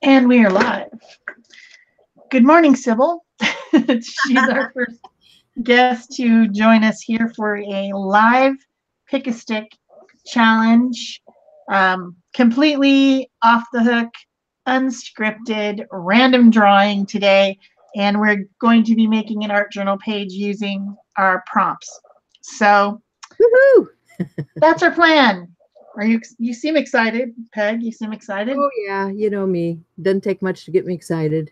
And we are live. Good morning, Sybil. She's our first guest to join us here for a live pick a stick challenge. Completely off the hook, unscripted, random drawing today. And we're going to be making an art journal page using our prompts. So that's our plan. You seem excited, Peg? You seem excited? Oh yeah, you know me. Doesn't take much to get me excited.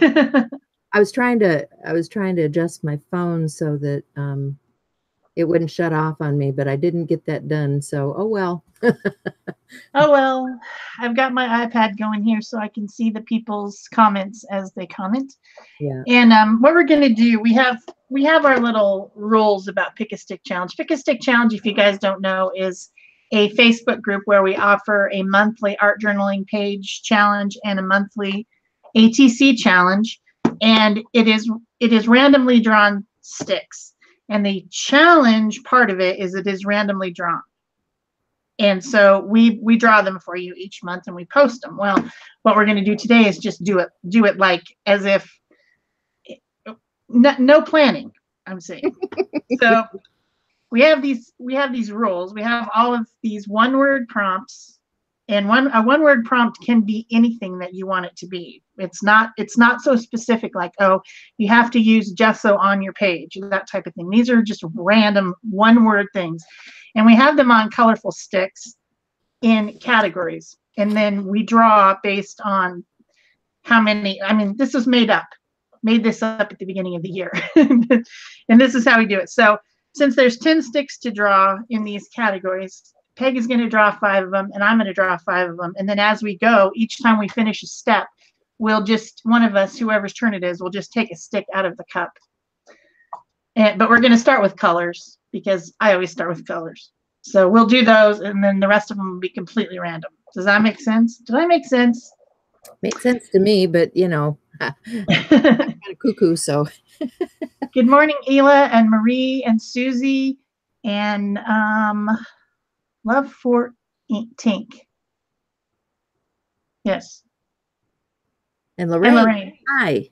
I was trying to adjust my phone so that it wouldn't shut off on me, but I didn't get that done. So, oh well. Oh well, I've got my iPad going here so I can see the people's comments as they comment. Yeah. And what we're going to do, we have our little rules about Pick a Stick Challenge. Pick a Stick Challenge, if you guys don't know, is a Facebook group where we offer a monthly art journaling page challenge and a monthly ATC challenge. And it is randomly drawn sticks. And the challenge part of it is randomly drawn. And so we draw them for you each month and we post them. Well, what we're going to do today is just do it like as if no planning, I'm saying. So we have these rules. We have all of these one-word prompts, and a one-word prompt can be anything that you want it to be. It's not so specific like, oh, you have to use gesso on your page, that type of thing. These are just random one-word things. And we have them on colorful sticks in categories. And then we draw based on how many, I mean, this is made this up at the beginning of the year. And this is how we do it. So since there's 10 sticks to draw in these categories, Peg is going to draw 5 of them, and I'm going to draw 5 of them. And then as we go, each time we finish a step, we'll just, one of us, whoever's turn it is, will just take a stick out of the cup. But we're going to start with colors because I always start with colors. So we'll do those, and then the rest of them will be completely random. Does that make sense? Did I make sense? Makes sense to me, but you know, I'm kind of cuckoo, so. Good morning, Ela and Marie and Susie and Love for Tink. Yes. And Lorraine. Hi.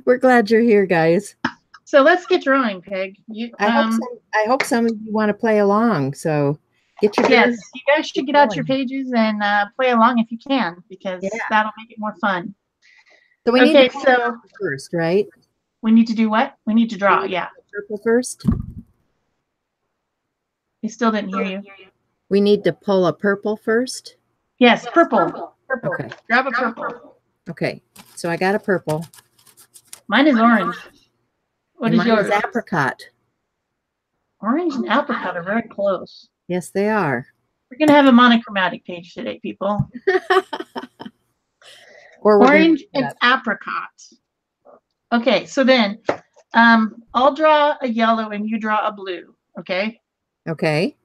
We're glad you're here, guys. So let's get drawing, Peg. I hope some of you want to play along. So get your you guys should get out your pages and play along if you can, because that'll make it more fun. So we need to draw first, right? We need to do what? We need to draw, yeah. Purple first. I still didn't hear you. We need to pull a purple first? Yes, purple. Purple. Okay. Grab a purple. Okay, so I got a purple. Mine is orange. What is yours? Mine is apricot. Orange and apricot are very close. Yes, they are. We're going to have a monochromatic page today, people. Orange and apricot. Okay, so then I'll draw a yellow and you draw a blue, okay? Okay.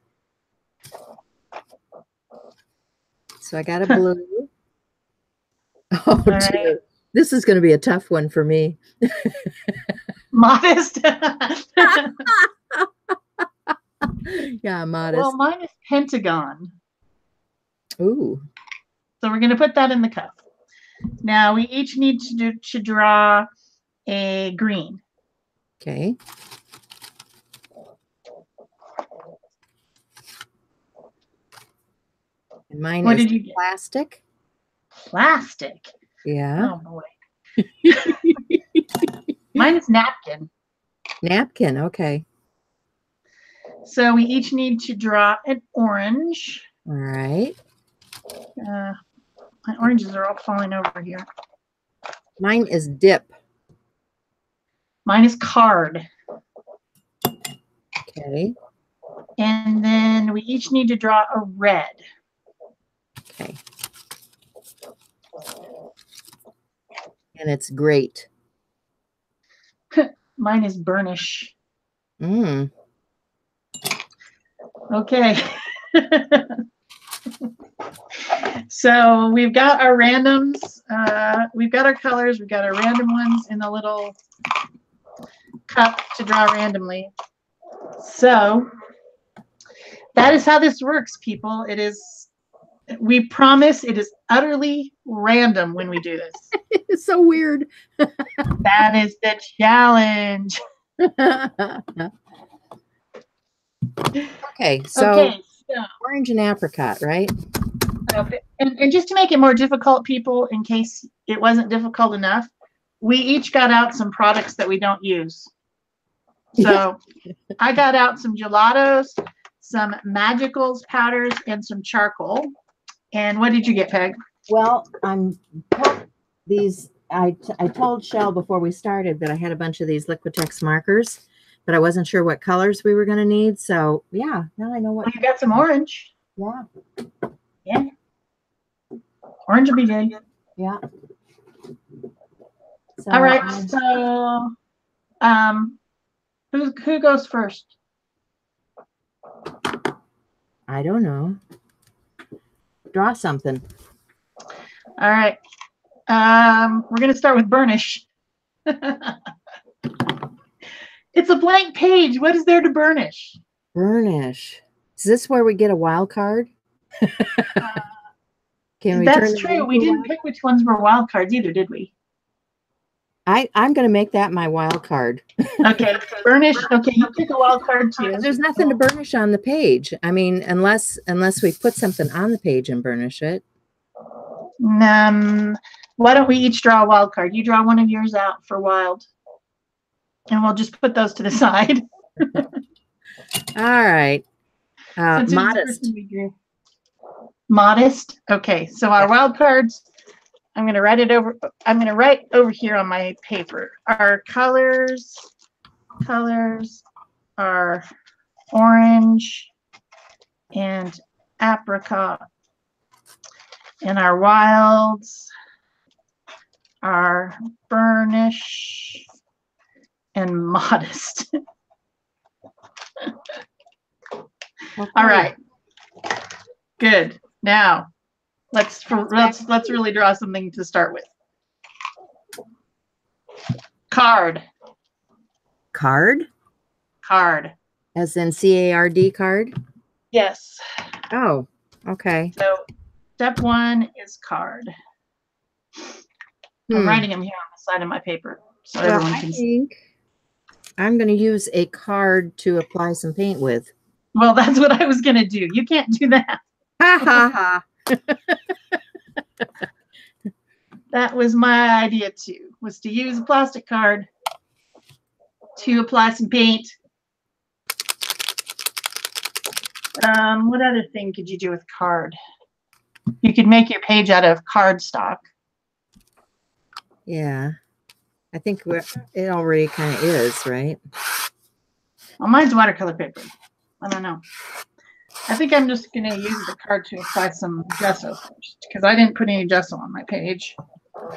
So I got a blue. Oh, dear. This is going to be a tough one for me. Modest. Yeah, modest. Well, mine is pentagon. Ooh. So we're going to put that in the cup. Now we each need to draw a green. Okay. And mine what is did you get? Plastic. Plastic? Yeah. Oh, boy. Mine is napkin. Napkin, okay. So we each need to draw an orange. All right. My oranges are all falling over here. Mine is dip. Mine is card. Okay. And then we each need to draw a red. Okay. And it's great. Mine is burnish. Mm. Okay. So we've got our randoms. We've got our colors. We've got our random ones in the little cup to draw randomly. So that is how this works, people. It is We promise it is utterly random when we do this. It's so weird. That is the challenge. Okay, so Okay, orange and apricot, right? and just to make it more difficult, people, in case it wasn't difficult enough, we each got out some products that we don't use. So I got out some gelatos, some magicals powders, and some charcoal. And what did you get, Peg? Well, I told Shel before we started that I had a bunch of these Liquitex markers, but I wasn't sure what colors we were going to need. So yeah, now I know what. Well, you got some orange. Yeah. Yeah. Orange will be good. Yeah. So, all right. So, who goes first? I don't know. Draw something. All right. We're going to start with burnish. It's a blank page. What is there to burnish? Burnish. Is this where we get a wild card? Can we? That's true. We didn't pick which ones were wild cards either, did we? I'm going to make that my wild card. Okay, burnish. Okay, you pick a wild card too. There's nothing to burnish on the page. I mean, unless we put something on the page and burnish it. Why don't we each draw a wild card? You draw one of yours out for wild, and we'll just put those to the side. All right. Modest. Modest. Okay, so our wild cards. I'm going to write it over. I'm going to write over here on my paper. Our colors are orange and apricot, and our wilds are burnish and modest. Okay. All right. Good. Now, let's really draw something to start with. Card. Card? Card. As in C-A-R-D card? Yes. Oh, okay. So step one is card. I'm writing them here on the side of my paper so everyone can see. I'm going to use a card to apply some paint with. Well, that's what I was going to do. You can't do that. Ha ha ha. That was my idea too, was to use a plastic card to apply some paint. What other thing could you do with card? You could make your page out of cardstock. Yeah. I think it already kind of is, right? Well, mine's watercolor paper. I don't know. I think I'm just going to use the card to apply some gesso first, because I didn't put any gesso on my page.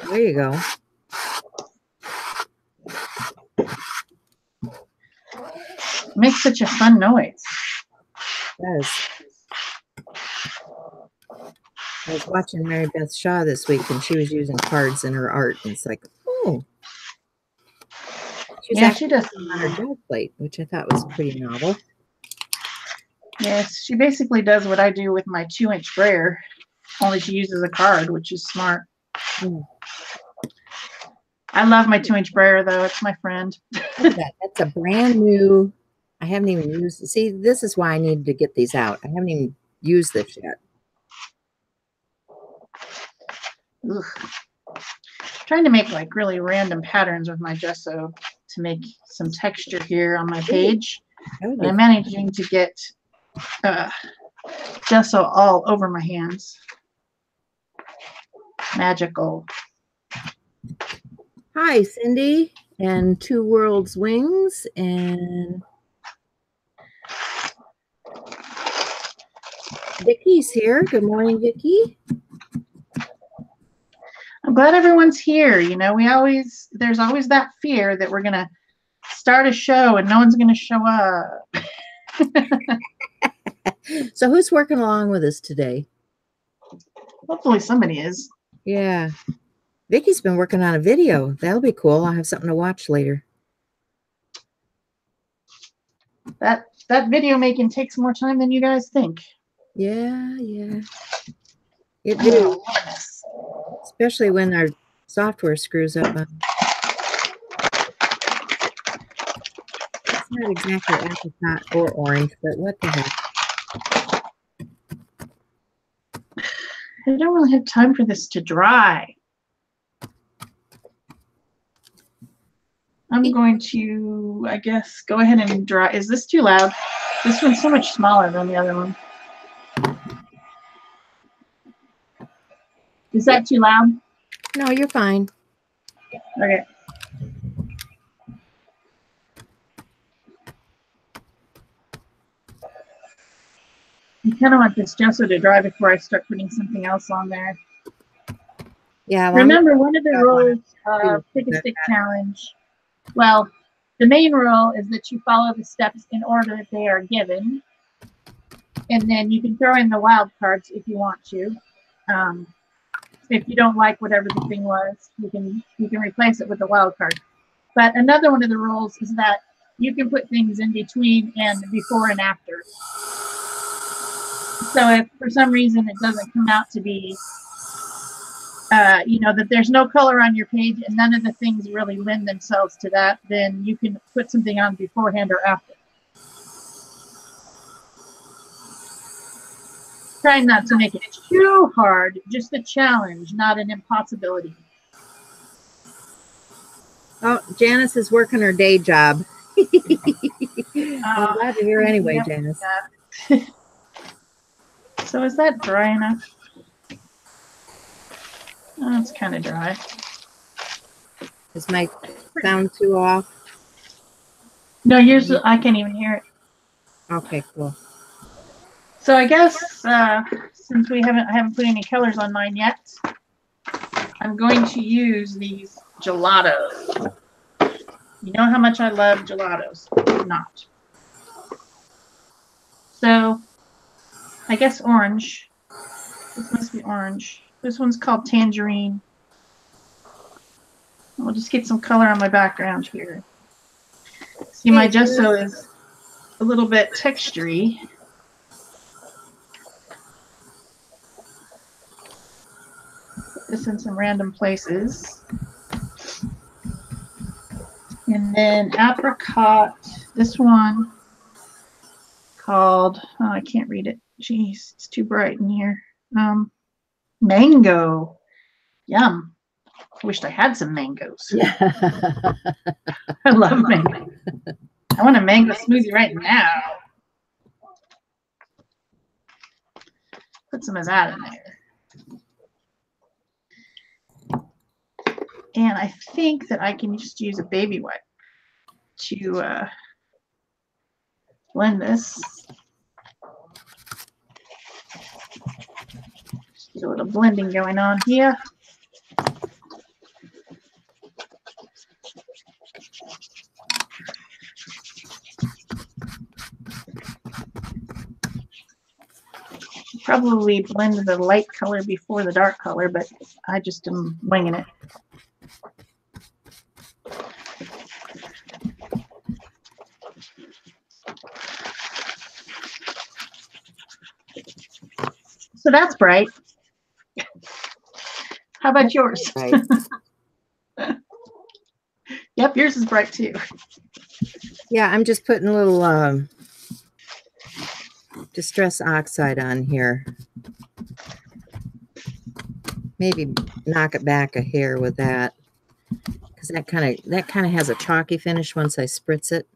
There you go. It makes such a fun noise. It does. I was watching Mary Beth Shaw this week, and she was using cards in her art, and it's like, oh. She does on her job plate, which I thought was pretty novel. Yes, she basically does what I do with my 2-inch brayer, only she uses a card, which is smart. I love my 2-inch brayer, though. It's my friend. Look at that. That's a brand new. I haven't even used. See, this is why I needed to get these out. I haven't even used this yet. Ugh. Trying to make like really random patterns with my gesso to make some texture here on my page. But I'm managing to get gesso all over my hands. Magical. Hi, Cindy, and Two Worlds Wings, and Vicky's here. Good morning, Vicky. I'm glad everyone's here. You know, there's always that fear that we're gonna start a show and no one's gonna show up. So who's working along with us today? Hopefully somebody is. Yeah. Vicky's been working on a video. That'll be cool. I'll have something to watch later. That video making takes more time than you guys think. Yeah, yeah. It do, Oh, goodness. especially when our software screws up. It's not exactly apricot or orange, but what the heck? I don't really have time for this to dry. I'm going to, I guess, go ahead and dry. Is this too loud? This one's so much smaller than the other one. Is that too loud? No, you're fine. Okay. I kind of want this gesso to dry before I start putting something else on there. Yeah. Well, remember, one of the rules of Pick a Stick Challenge, well, the main rule is that you follow the steps in order that they are given. And then you can throw in the wild cards if you want to. If you don't like whatever the thing was, you can replace it with the wild card. But another one of the rules is that you can put things in between and before and after. So if for some reason it doesn't come out to be, that there's no color on your page and none of the things really lend themselves to that, then you can put something on beforehand or after. Try not to make it too hard, just a challenge, not an impossibility. Oh, Janice is working her day job. I'm glad to hear anyway, Yep. Janice. So is that dry enough? Oh, it's kind of dry. Is my sound too off? No, yours, I can't even hear it. Okay, cool. So I guess since I haven't put any colors on mine yet, I'm going to use these gelatos. You know how much I love gelatos. Not. So I guess orange. This must be orange. This one's called tangerine. We'll just get some color on my background here. See, my gesso is a little bit textury. Put this in some random places. And then apricot, this one called, oh, I can't read it. Jeez, it's too bright in here. Mango. Yum. I wished I had some mangoes. Yeah. I love mango. I want a mango smoothie right now. Put some of that in there. And I think that I can just use a baby wipe to blend this. Just get a little blending going on here. Probably blend the light color before the dark color, but I just am winging it. So that's bright. How about yours? Right. Yep, yours is bright too. Yeah, I'm just putting a little distress oxide on here. Maybe knock it back a hair with that, because that kind of has a chalky finish once I spritz it.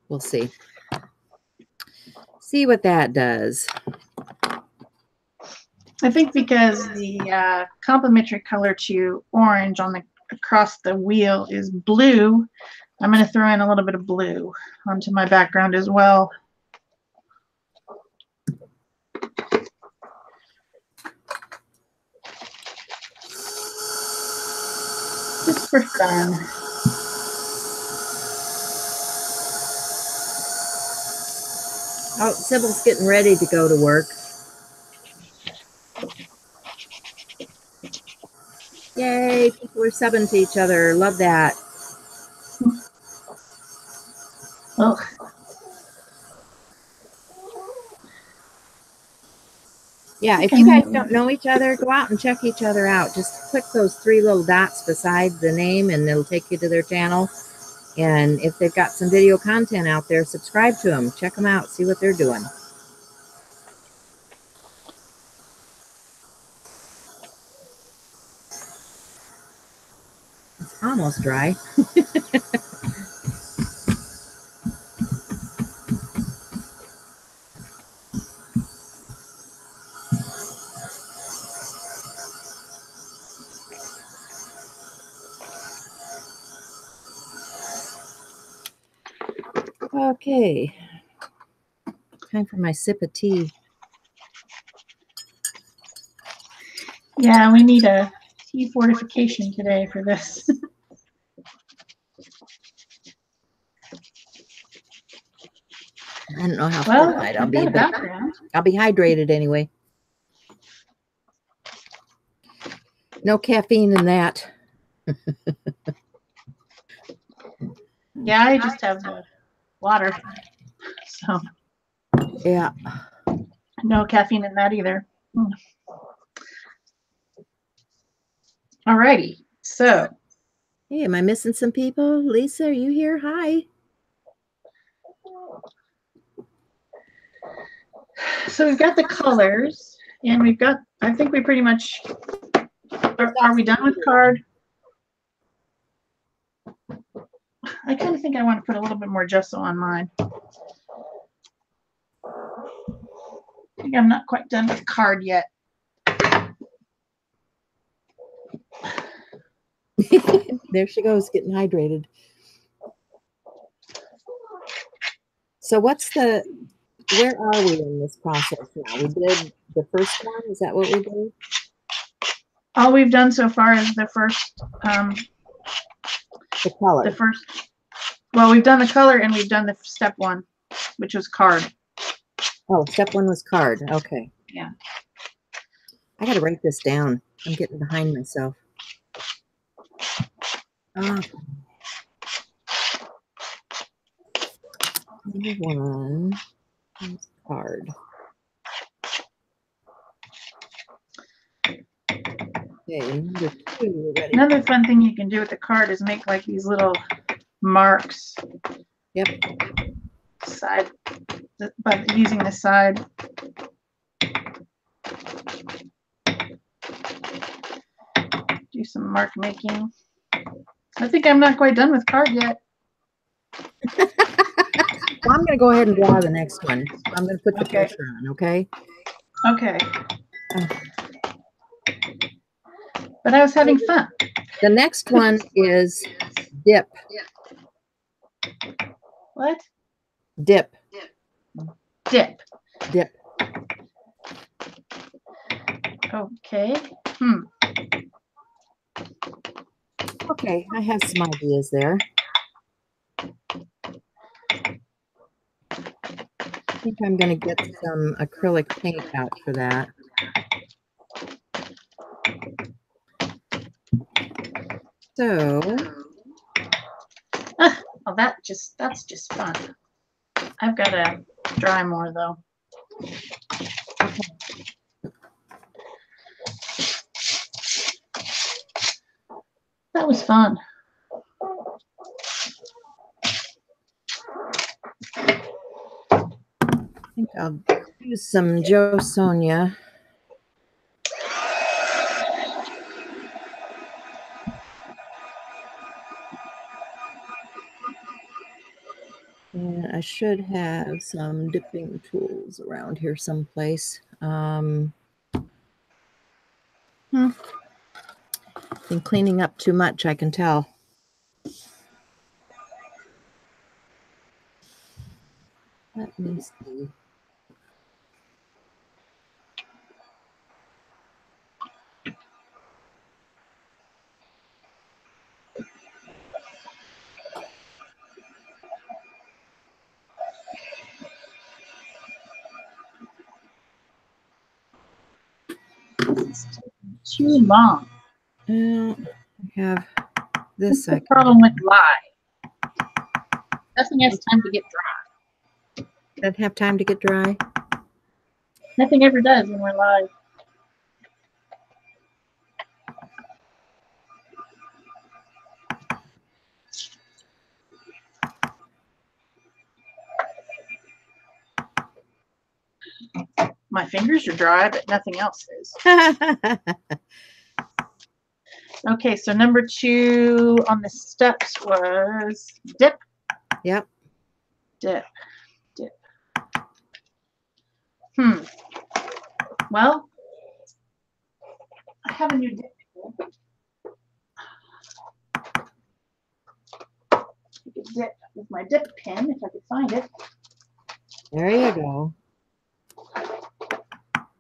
We'll see. See what that does. I think because the complementary color to orange on the across the wheel is blue, I'm going to throw in a little bit of blue onto my background as well. Just for fun. Oh, Sybil's getting ready to go to work. Yay, people are subbing to each other. Love that. Ugh. Yeah, if you guys don't know each other, go out and check each other out. Just click those 3 little dots beside the name and it'll take you to their channel. And if they've got some video content out there, subscribe to them. Check them out. See what they're doing. It's almost dry. Okay. Time for my sip of tea. Yeah, we need a tea fortification today for this. I don't know how Well, fortified I'll be, got a but background. I'll be hydrated anyway. No caffeine in that. Yeah, I just have the water. So Yeah. no caffeine in that either. All righty. So Hey, am I missing some people? Lisa, are you here? Hi. so we've got the colors and we've got, I think we pretty much, are we done with card? I kind of think I want to put a little bit more gesso on mine. I think I'm not quite done with card yet. There she goes, getting hydrated. So where are we in this process now? We did the first one. Is that what we did? All we've done so far is the first, The color. Well, we've done the color and we've done the step 1, which was card. Oh, step 1 was card. Okay. Yeah. I got to write this down. I'm getting behind myself. Number 1 is card. Okay, number 2, ready. Another fun thing you can do with the card is make like these little marks. Yep. Side, by using the side. Do some mark making. I think I'm not quite done with card yet. Well, I'm going to go ahead and draw the next one. I'm going to put the pressure on, okay? Okay. But I was having fun. The next one is dip. What? Dip. Dip. Dip. Okay. Okay, I have some ideas there. I think I'm going to get some acrylic paint out for that. So, well, that's just fun. I've got to dry more though. Okay. That was fun. I think I'll use some Joe Sonia. And I should have some dipping tools around here someplace. Been cleaning up too much, I can tell. Let me see. Too long. I have this. That's the problem with lye. Nothing has time to get dry. Doesn't have time to get dry. Nothing ever does when we're live. My fingers are dry, but nothing else is. Okay, so number 2 on the steps was dip. Yep. Dip. Dip. Well, I have a new dip. I could dip with my dip pen if I could find it. There you go.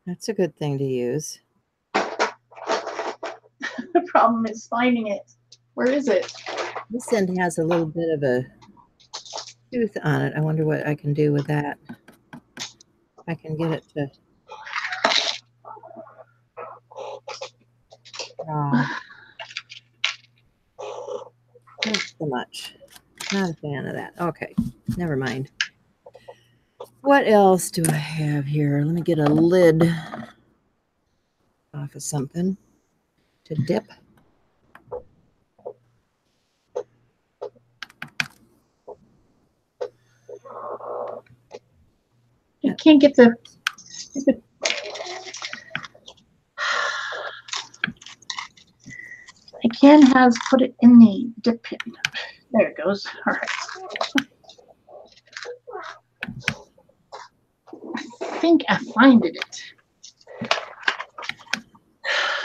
That's a good thing to use. The problem is finding it. Where is it? This end has a little bit of a tooth on it. I wonder what I can do with that. I can get it to not so much. Not a fan of that. Okay, never mind. What else do I have here? Let me get a lid off of something to dip. I can't get the I can have put it in the dip pen. There it goes. All right. I think I finded it.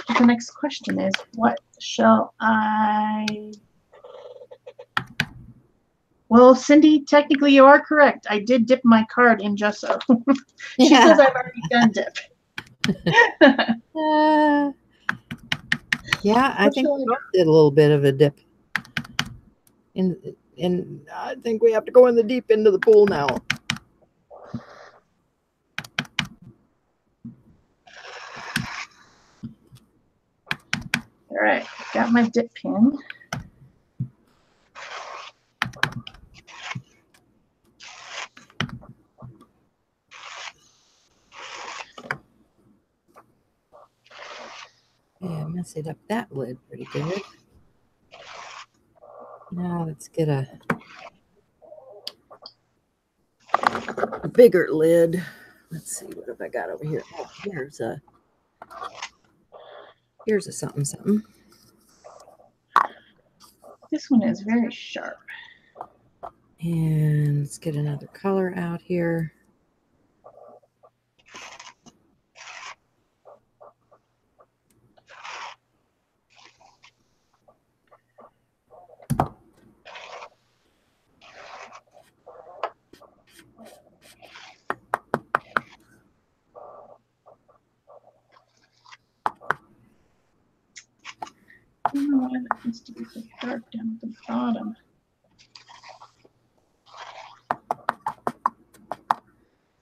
But the next question is, what shall I? Well, Cindy, technically you are correct. I did dip my card in gesso. She says I've already done dip. Yeah, I think we both did a little bit of a dip. And I think we have to go in the deep end of the pool now. All right, got my dip pin. Yeah, messed up that lid pretty good. Now let's get a bigger lid. Let's see, what have I got over here? Oh, here's a something. This one is very sharp. And let's get another color out here. I don't know why that needs to be so sharp down at the bottom.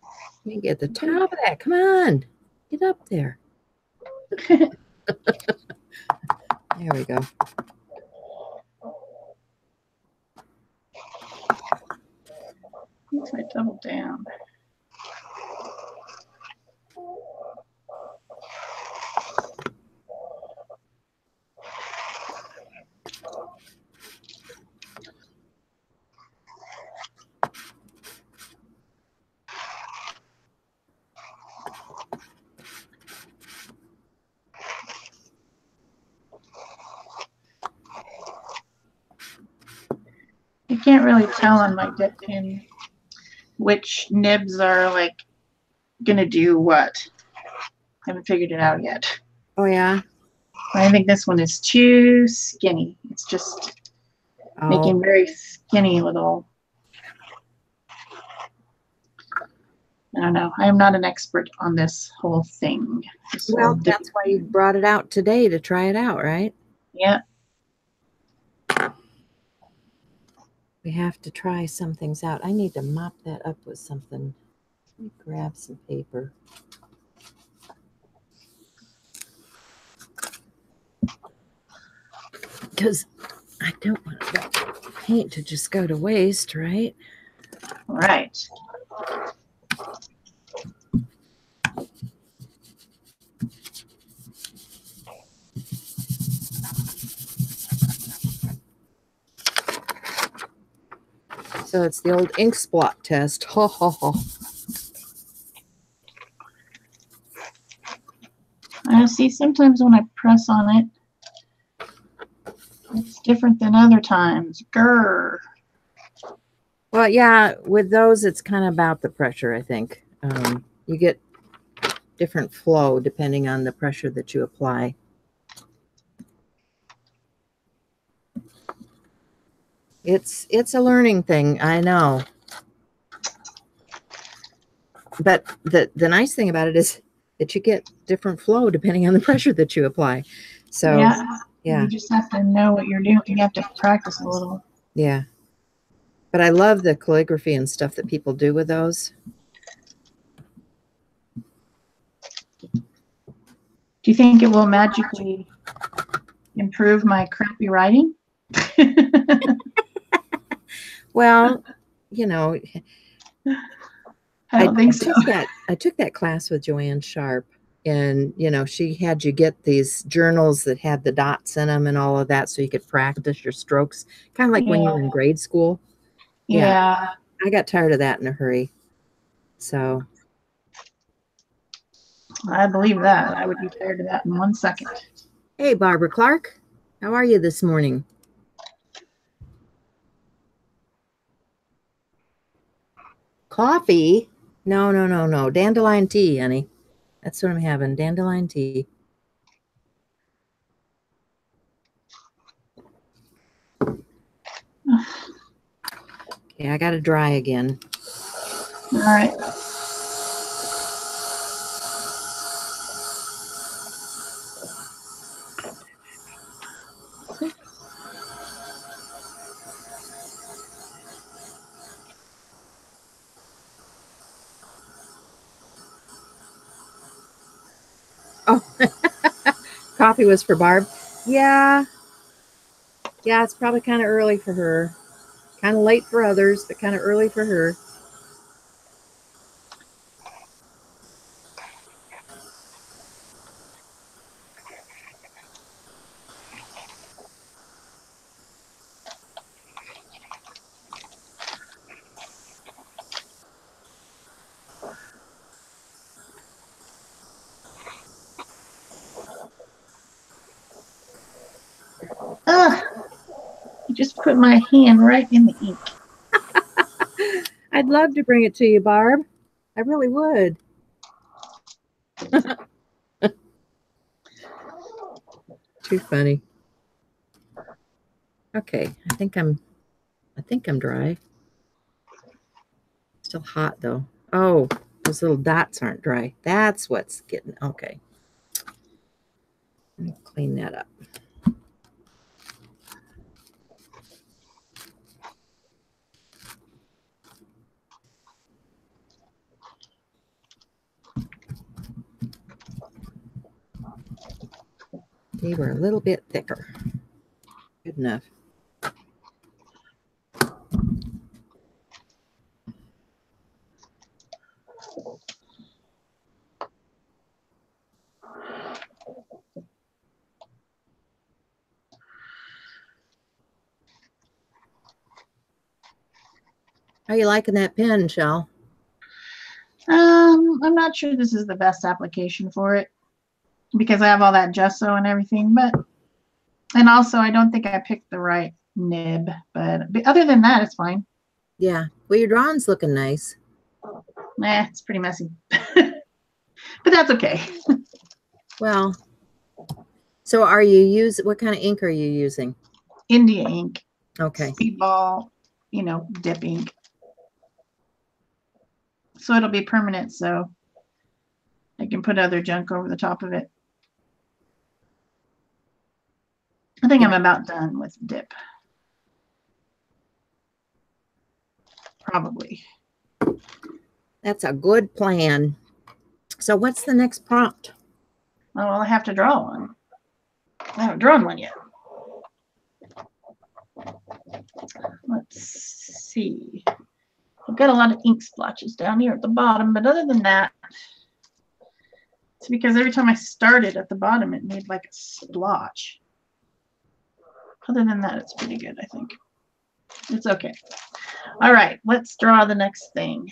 Let me get the top of that. Come on. Get up there. There we go. If I double down. You can't really tell on my dip pin which nibs are like gonna do what. I haven't figured it out yet. Oh, yeah? I think this one is too skinny. It's just making very skinny little. I don't know. I am not an expert on this whole thing. Well, that's why you brought it out today to try it out, right? Yeah. We have to try some things out. I need to mop that up with something. Let me grab some paper. Because I don't want that paint to just go to waste, right? Right. So it's the old ink splot test. Ha ha ha. I see sometimes when I press on it, it's different than other times. Grr. Well, yeah, with those, it's kind of about the pressure, I think. You get different flow depending on the pressure that you apply. It's a learning thing, I know. But the nice thing about it is that you get different flow depending on the pressure that you apply. So yeah. You just have to know what you're doing. You have to practice a little. Yeah. But I love the calligraphy and stuff that people do with those. Do you think it will magically improve my crappy writing? Well, you know, I don't think so. I took that class with Joanne Sharp, and you know, she had you get these journals that had the dots in them and all of that, so you could practice your strokes, kind of like when you were in grade school. Yeah. I got tired of that in a hurry. So I believe that. I would be tired of that in 1 second. hey, Barbara Clark, how are you this morning? Coffee? No. Dandelion tea, honey. That's what I'm having. Dandelion tea. Okay, I got to dry again. All right. Oh, coffee was for Barb. Yeah, it's probably kind of early for her. Kind of late for others, but kind of early for her. Ugh. You just put my hand right in the ink. I'd love to bring it to you, Barb. I really would. Too funny. Okay, I think I'm dry. Still hot though. Oh, those little dots aren't dry. That's what's getting okay. Let me clean that up. They were a little bit thicker. Good enough. How you liking that pen, Shel? I'm not sure this is the best application for it because I have all that gesso and everything, and also I don't think I picked the right nib, but other than that, it's fine. Yeah. Well, your drawing's looking nice. It's pretty messy, but that's okay. Well, so are you what kind of ink are you using? India ink. Okay. Speedball, dip ink. So it'll be permanent, so I can put other junk over the top of it. I think I'm about done with dip. Probably. That's a good plan. So what's the next prompt? Oh, well, I have to draw one. I haven't drawn one yet. Let's see. I've got a lot of ink splotches down here at the bottom, but other than that, it's because every time I started at the bottom, it made like a splotch. Other than that, it's pretty good, I think. It's okay. All right, let's draw the next thing.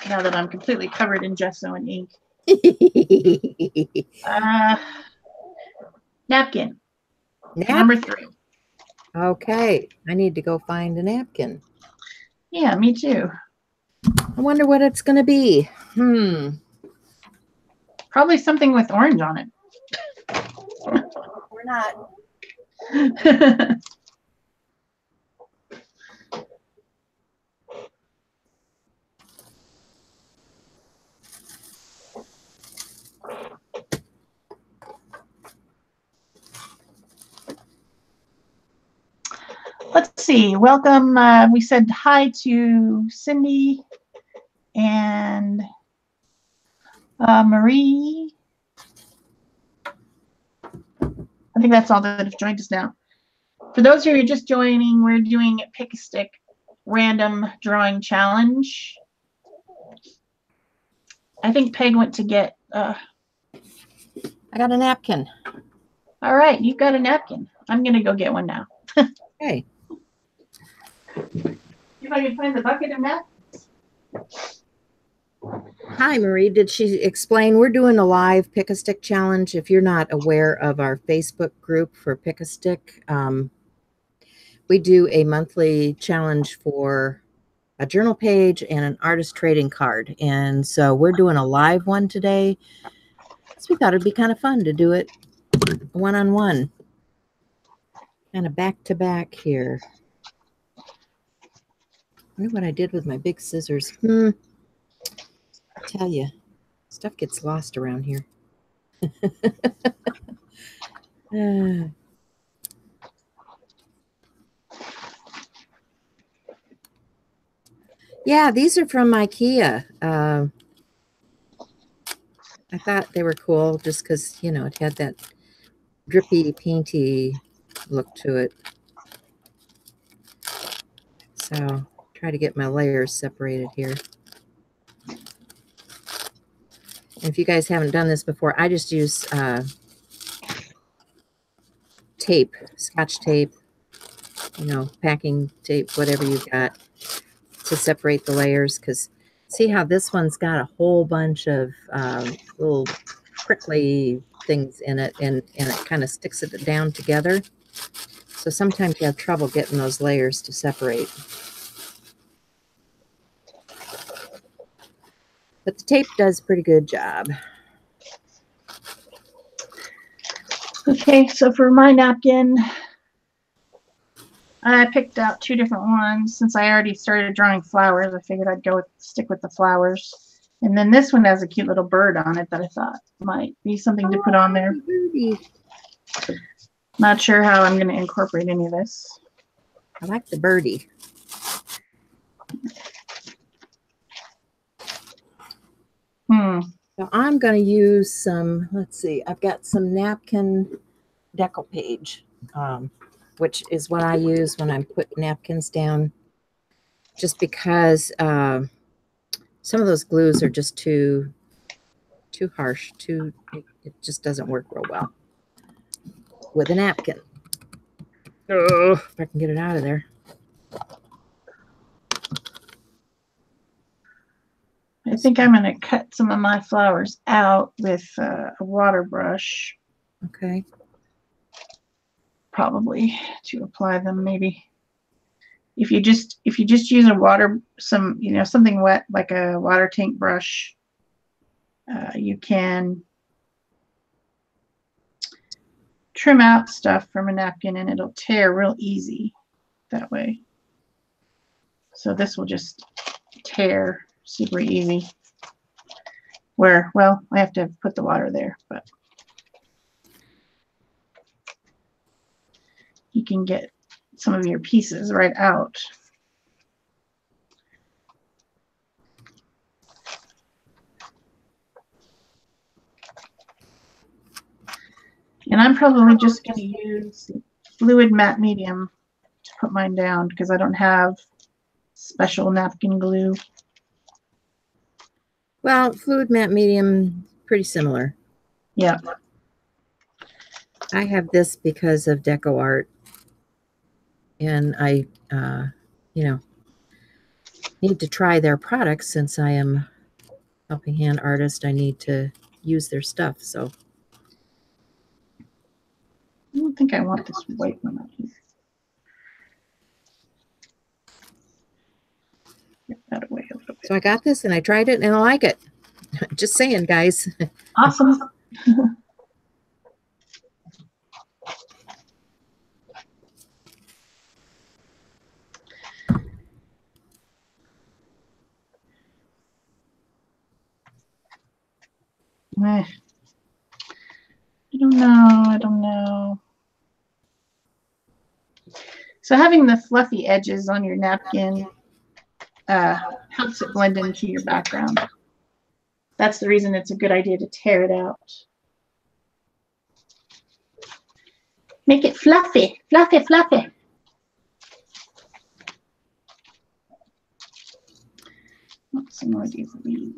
Now that I'm completely covered in gesso and ink. Napkin. Number 3. Okay, I need to go find a napkin. Yeah, me too. I wonder what it's going to be. Probably something with orange on it. Or not. Let's see. Welcome. We said hi to Cindy and Marie. I think that's all that have joined us now. For those of you who are just joining, we're doing a pick a stick random drawing challenge. I think Peg went to get. I got a napkin. All right, you've got a napkin. I'm gonna go get one now. Okay. If I can find the bucket of napkins. Hi, Marie. Did she explain? We're doing a live pick a stick challenge. If you're not aware of our Facebook group for pick a stick, we do a monthly challenge for a journal page and an artist trading card. And so we're doing a live one today. So we thought it'd be kind of fun to do it one-on-one. Kind of back-to-back here. I wonder what I did with my big scissors. I tell you, stuff gets lost around here. Yeah, these are from IKEA. I thought they were cool just because, you know, it had that drippy, painty look to it. So try to get my layers separated here. And if you guys haven't done this before, I just use tape, Scotch tape, you know, packing tape, whatever you've got to separate the layers. Because see how this one's got a whole bunch of little prickly things in it, and it kind of sticks it down together. So sometimes you have trouble getting those layers to separate. But the tape does a pretty good job. Okay, so for my napkin, I picked out 2 different ones. Since I already started drawing flowers, I figured I'd stick with the flowers. And then this one has a cute little bird on it that I thought might be something to put on there. Not sure how I'm going to incorporate any of this. I like the birdie. So I'm going to use some, let's see, I've got some napkin decal page, which is what I use when I'm putting napkins down, just because some of those glues are just too harsh, it just doesn't work real well with a napkin. Oh, if I can get it out of there. I think I'm going to cut some of my flowers out with a water brush. Okay. Probably to apply them, maybe. If you just use something wet like a water tank brush, you can trim out stuff from a napkin and it'll tear real easy that way. So this will just tear super easy. Where, well, I have to put the water there, but you can get some of your pieces right out. And I'm probably just going to use fluid matte medium to put mine down because I don't have special napkin glue. Well, fluid matte medium, pretty similar. Yeah. I have this because of Deco Art. and I, you know, need to try their products since I am helping hand artist. I need to use their stuff. So I don't think I want this white one out here. Get that away a little bit. So I got this and I tried it and I like it. Just saying, guys. Awesome. I don't know. I don't know. So having the fluffy edges on your napkin helps it blend into your background. That's the reason it's a good idea to tear it out. Make it fluffy, fluffy, fluffy. Some more of these leaves.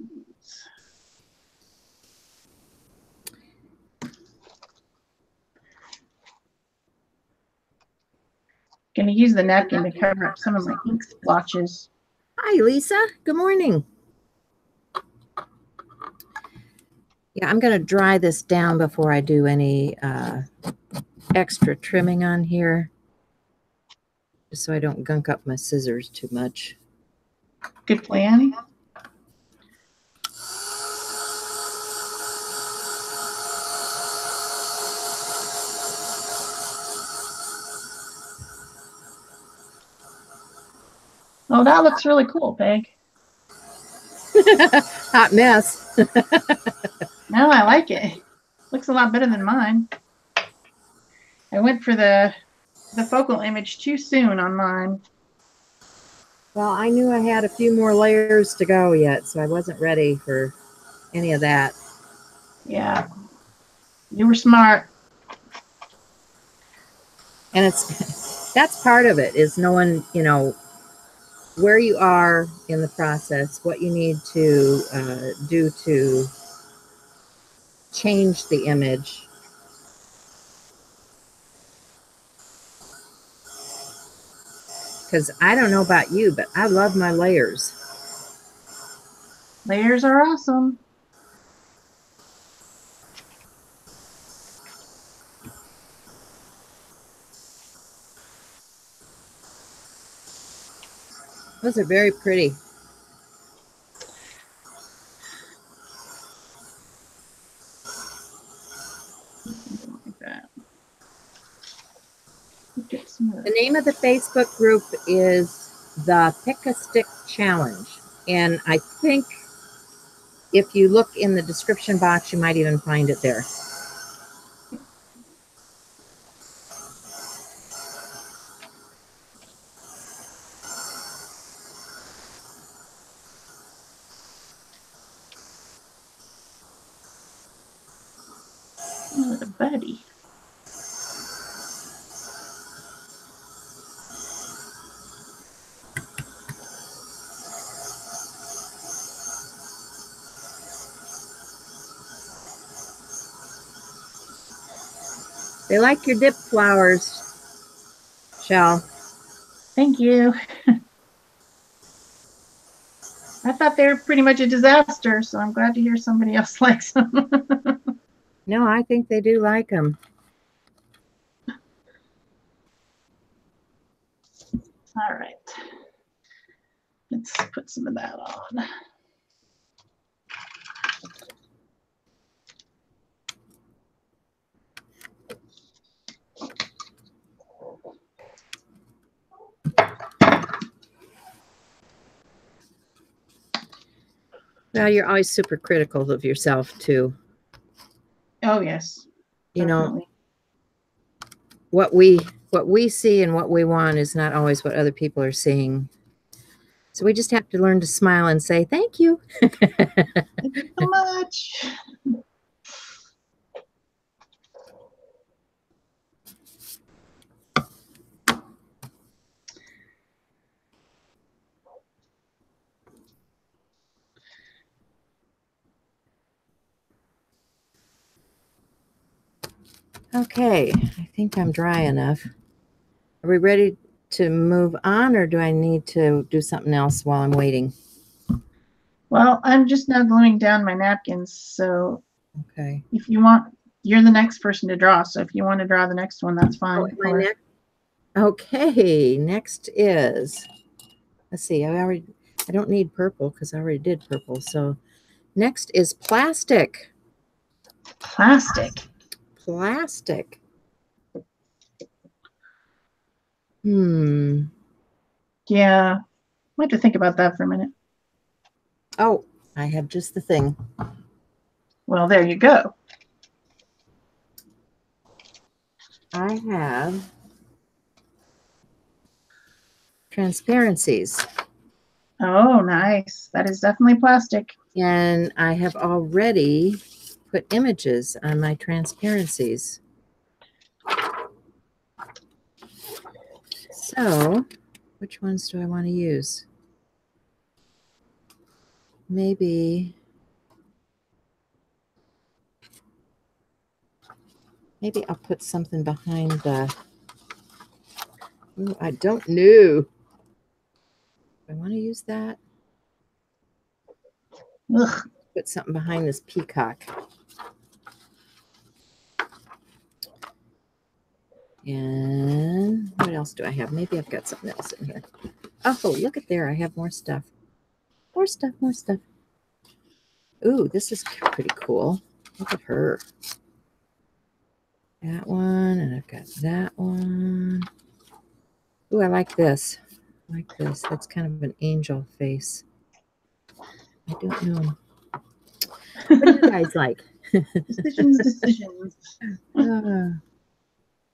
Going to use the napkin to cover up some of my ink splotches. Hi, Lisa. Good morning. Yeah, I'm going to dry this down before I do any extra trimming on here, just so I don't gunk up my scissors too much. Good plan. Oh, that looks really cool, Peg. Hot mess. No, I like it. Looks a lot better than mine. I went for the focal image too soon on mine. Well, I knew I had a few more layers to go yet, so I wasn't ready for any of that. Yeah, you were smart. And that's part of it, is knowing, you know, where you are in the process, what you need to do to change the image. Because I don't know about you, but I love my layers. Layers are awesome. Those are very pretty. Like that. Okay, The name of the Facebook group is the Pick a Stick Challenge. And I think if you look in the description box, you might even find it there. Oh, the buddy. They like your dip flowers, Shel. Thank you. I thought they were pretty much a disaster, so I'm glad to hear somebody else likes them. No, I think they do like them. All right. Let's put some of that on. Well, you're always super critical of yourself, too. Oh, yes. You Definitely. know, what we see and what we want is not always what other people are seeing. So we just have to learn to smile and say, thank you. Thank you so much. Okay, I think I'm dry enough. Are we ready to move on, or do I need to do something else while I'm waiting? Well, I'm just now gluing down my napkins, so Okay. if you want, you're the next person to draw. So if you want to draw the next one, that's fine. Okay, next is, let's see, I don't need purple because I already did purple. So next is plastic. Plastic. Plastic. Yeah, I have to think about that for a minute. Oh, I have just the thing. Well, there you go. I have transparencies. Oh, nice. That is definitely plastic. And I have already put images on my transparencies. So, which ones do I want to use? Maybe I'll put something behind the, ooh, I don't know. Do I want to use that? Ugh. Put something behind this peacock. And what else do I have? Maybe I've got something else in here. Oh, look at there. I have more stuff. More stuff, more stuff. Ooh, this is pretty cool. Look at her. That one, and I've got that one. Ooh, I like this. I like this. That's kind of an angel face. I don't know. What do you guys like? Decisions.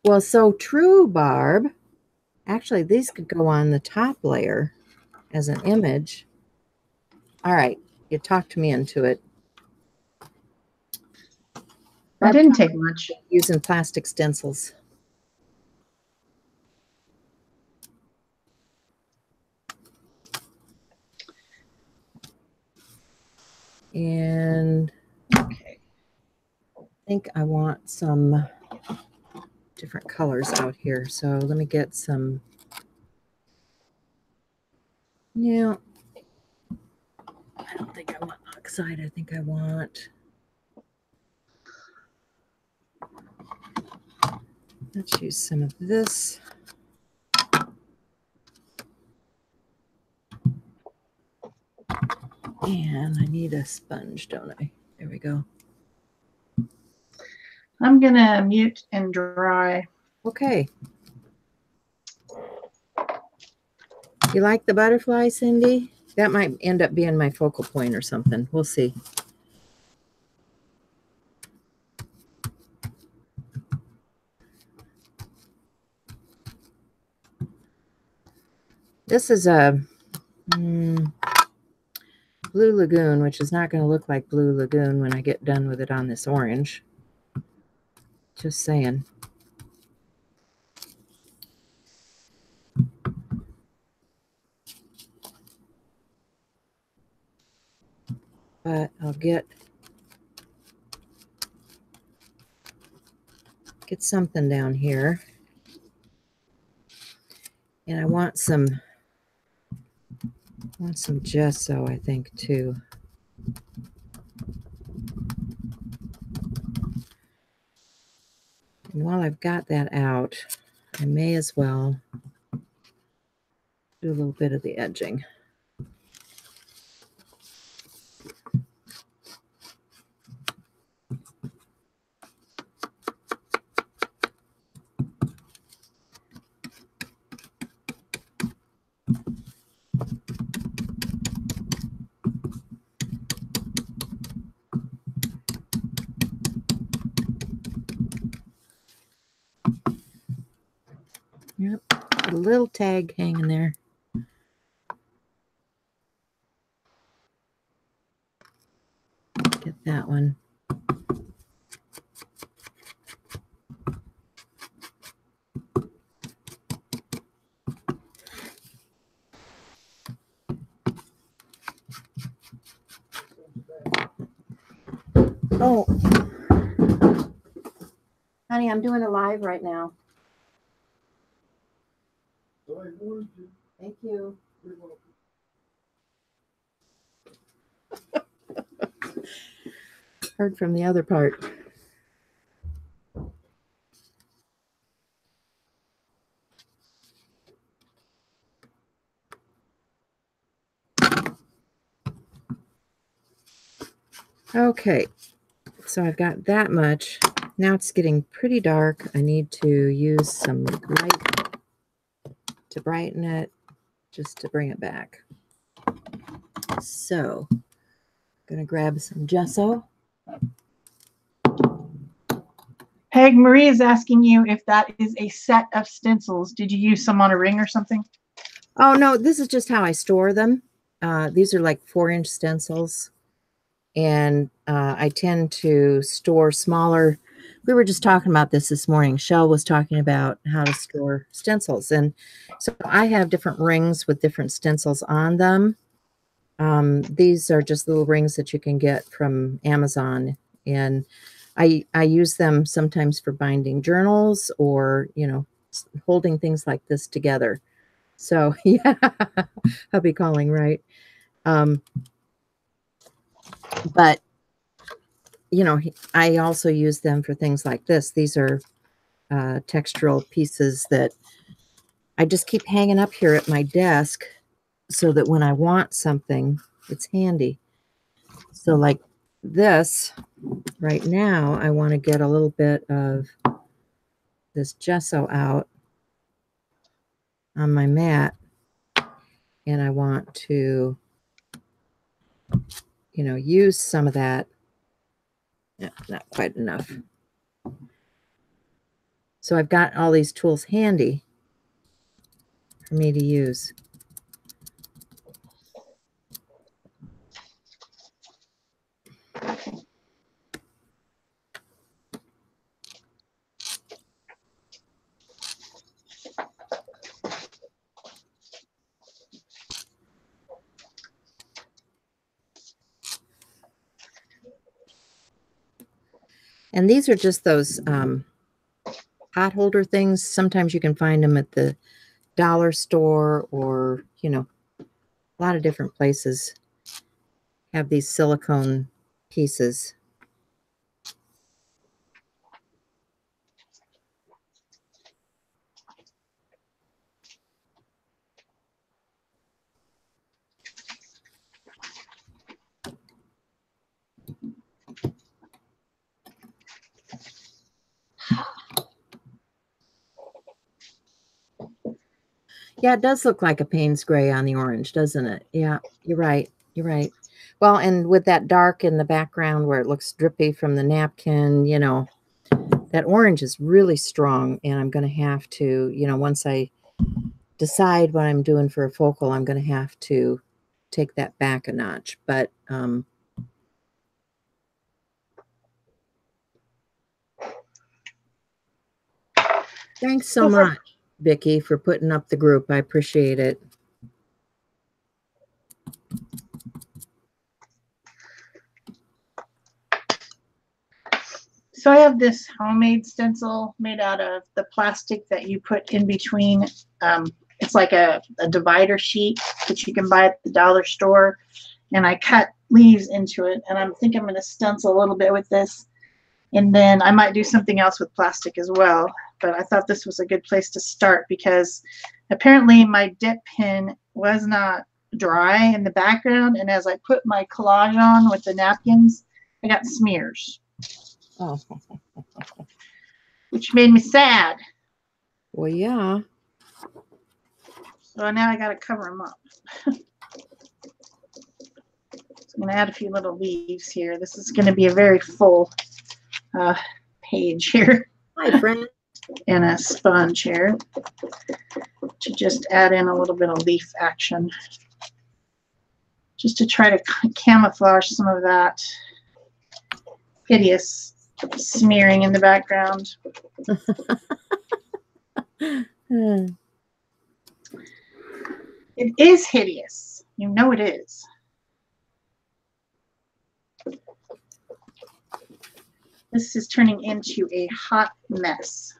Well, so true, Barb. Actually, these could go on the top layer as an image. All right, you talked me into it. That didn't take much. Using plastic stencils. And okay, I think I want some different colors out here. So let me get some. Yeah, I don't think I want oxide. I think I want. Let's use some of this. And I need a sponge, don't I? There we go. I'm going to mute and dry. Okay. You like the butterfly, Cindy? That might end up being my focal point or something. We'll see. This is a Blue Lagoon, which is not going to look like Blue Lagoon when I get done with it on this orange. Just saying. But I'll get something down here. And I want some gesso, I think, too. And while I've got that out, I may as well do a little bit of the edging. Yep, a little tag hanging there. Get that one. Oh, honey, I'm doing a live right now. Sorry. Thank you. Heard from the other part. Okay, so I've got that much. Now it's getting pretty dark. I need to use some light to brighten it, just to bring it back. So, I'm going to grab some gesso. Peg, Marie is asking you if that is a set of stencils. Did you use some on a ring or something? Oh, no, this is just how I store them. These are like 4-inch stencils. And I tend to store smaller. We were just talking about this morning. Shel was talking about how to store stencils. And so I have different rings with different stencils on them. These are just little rings that you can get from Amazon. And I use them sometimes for binding journals or, you know, holding things like this together. So, yeah, I'll be calling, right? But, you know, I also use them for things like this. These are textural pieces that I just keep hanging up here at my desk so that when I want something, it's handy. So like this, right now, I want to get a little bit of this gesso out on my mat. And I want to, you know, use some of that. No, not quite enough. So I've got all these tools handy for me to use. And these are just those pot holder things. Sometimes you can find them at the dollar store or, you know, a lot of different places have these silicone pieces. Yeah, it does look like a Payne's gray on the orange, doesn't it? Yeah, you're right. You're right. Well, and with that dark in the background where it looks drippy from the napkin, you know, that orange is really strong. And I'm going to have to, you know, once I decide what I'm doing for a focal, I'm going to have to take that back a notch. But thanks so much, Vicki, for putting up the group. I appreciate it. So I have this homemade stencil made out of the plastic that you put in between. It's like a divider sheet that you can buy at the dollar store. And I cut leaves into it. And I think I'm going to stencil a little bit with this. And then I might do something else with plastic as well. But I thought this was a good place to start because apparently my dip pen was not dry in the background. And as I put my collage on with the napkins, I got smears. Oh. Which made me sad. Well, yeah. So now I got to cover them up. So I'm going to add a few little leaves here. This is going to be a very full page here. Hi, friend. And a sponge here to just add in a little bit of leaf action. Just to try to camouflage some of that hideous smearing in the background. It is hideous. You know it is. This is turning into a hot mess.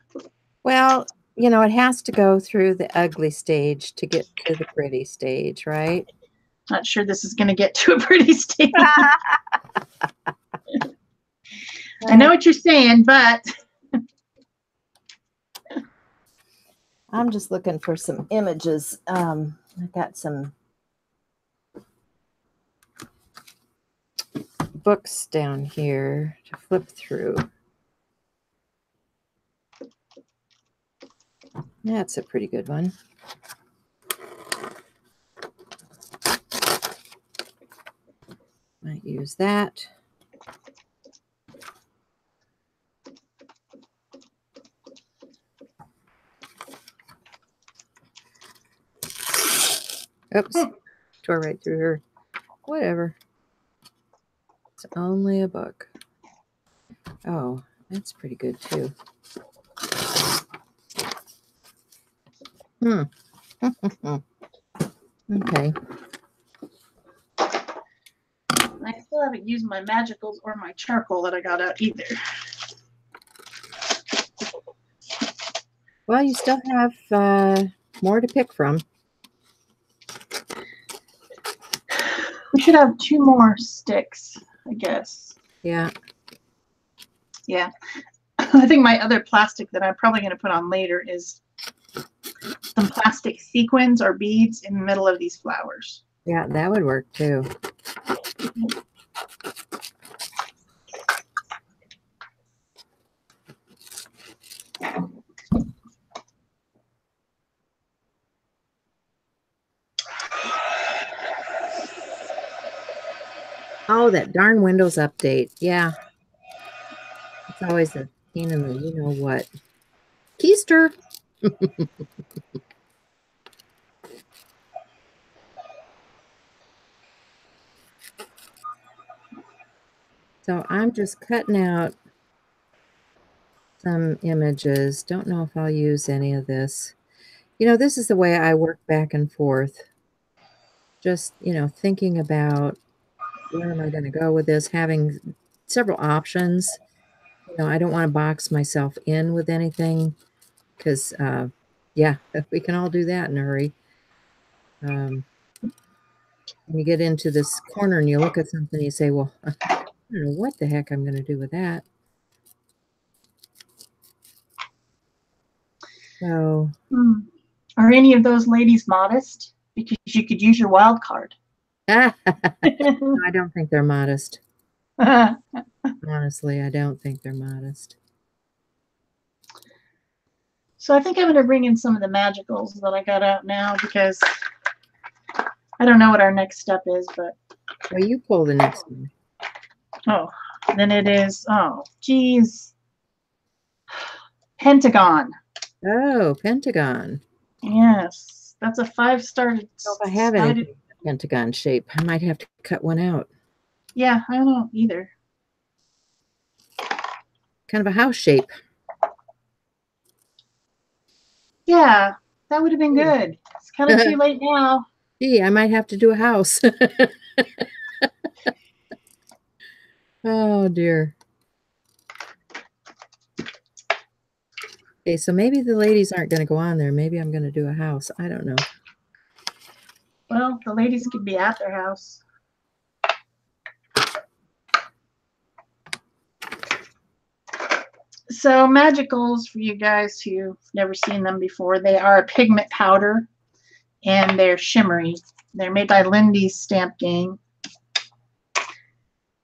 Well, you know, it has to go through the ugly stage to get to the pretty stage, right? Not sure this is going to get to a pretty stage. I know what you're saying, but I'm just looking for some images. I got some books down here to flip through. That's a pretty good one. Might use that. Oops, tore right through her. Whatever. It's only a book. Oh, that's pretty good too. Okay. I still haven't used my magicals or my charcoal that I got out either. Well, you still have more to pick from. We should have 2 more sticks, I guess. Yeah. Yeah. I think my other plastic that I'm probably going to put on later is some plastic sequins or beads in the middle of these flowers. Yeah, that would work too. Oh, that darn Windows update. Yeah. It's always a pain in the you-know-what. Keister. So I'm just cutting out some images. Don't know if I'll use any of this. You know, this is the way I work back and forth. Just, you know, thinking about where am I going to go with this, having several options. You know, I don't want to box myself in with anything because, yeah, we can all do that in a hurry. When you get into this corner and you look at something, you say, well, I don't know what the heck I'm going to do with that. So, Are any of those ladies modest? Because you could use your wild card. I don't think they're modest. Honestly, I don't think they're modest. So I think I'm going to bring in some of the magicals that I got out now because I don't know what our next step is, but. Well, you pull the next one. Oh, then it is, oh, geez. Pentagon. Oh, Pentagon. Yes, that's a 5-star. So if I have any Pentagon shape, I might have to cut one out. Yeah, I don't know either. Kind of a house shape. Yeah, that would have been good. It's kind of too late now. Gee, I might have to do a house. Oh, dear. Okay, so maybe the ladies aren't going to go on there. Maybe I'm going to do a house. I don't know. Well, the ladies could be at their house. So magicals, for you guys who've never seen them before, they are a pigment powder and they're shimmery. They're made by Lindy's Stamp Gang.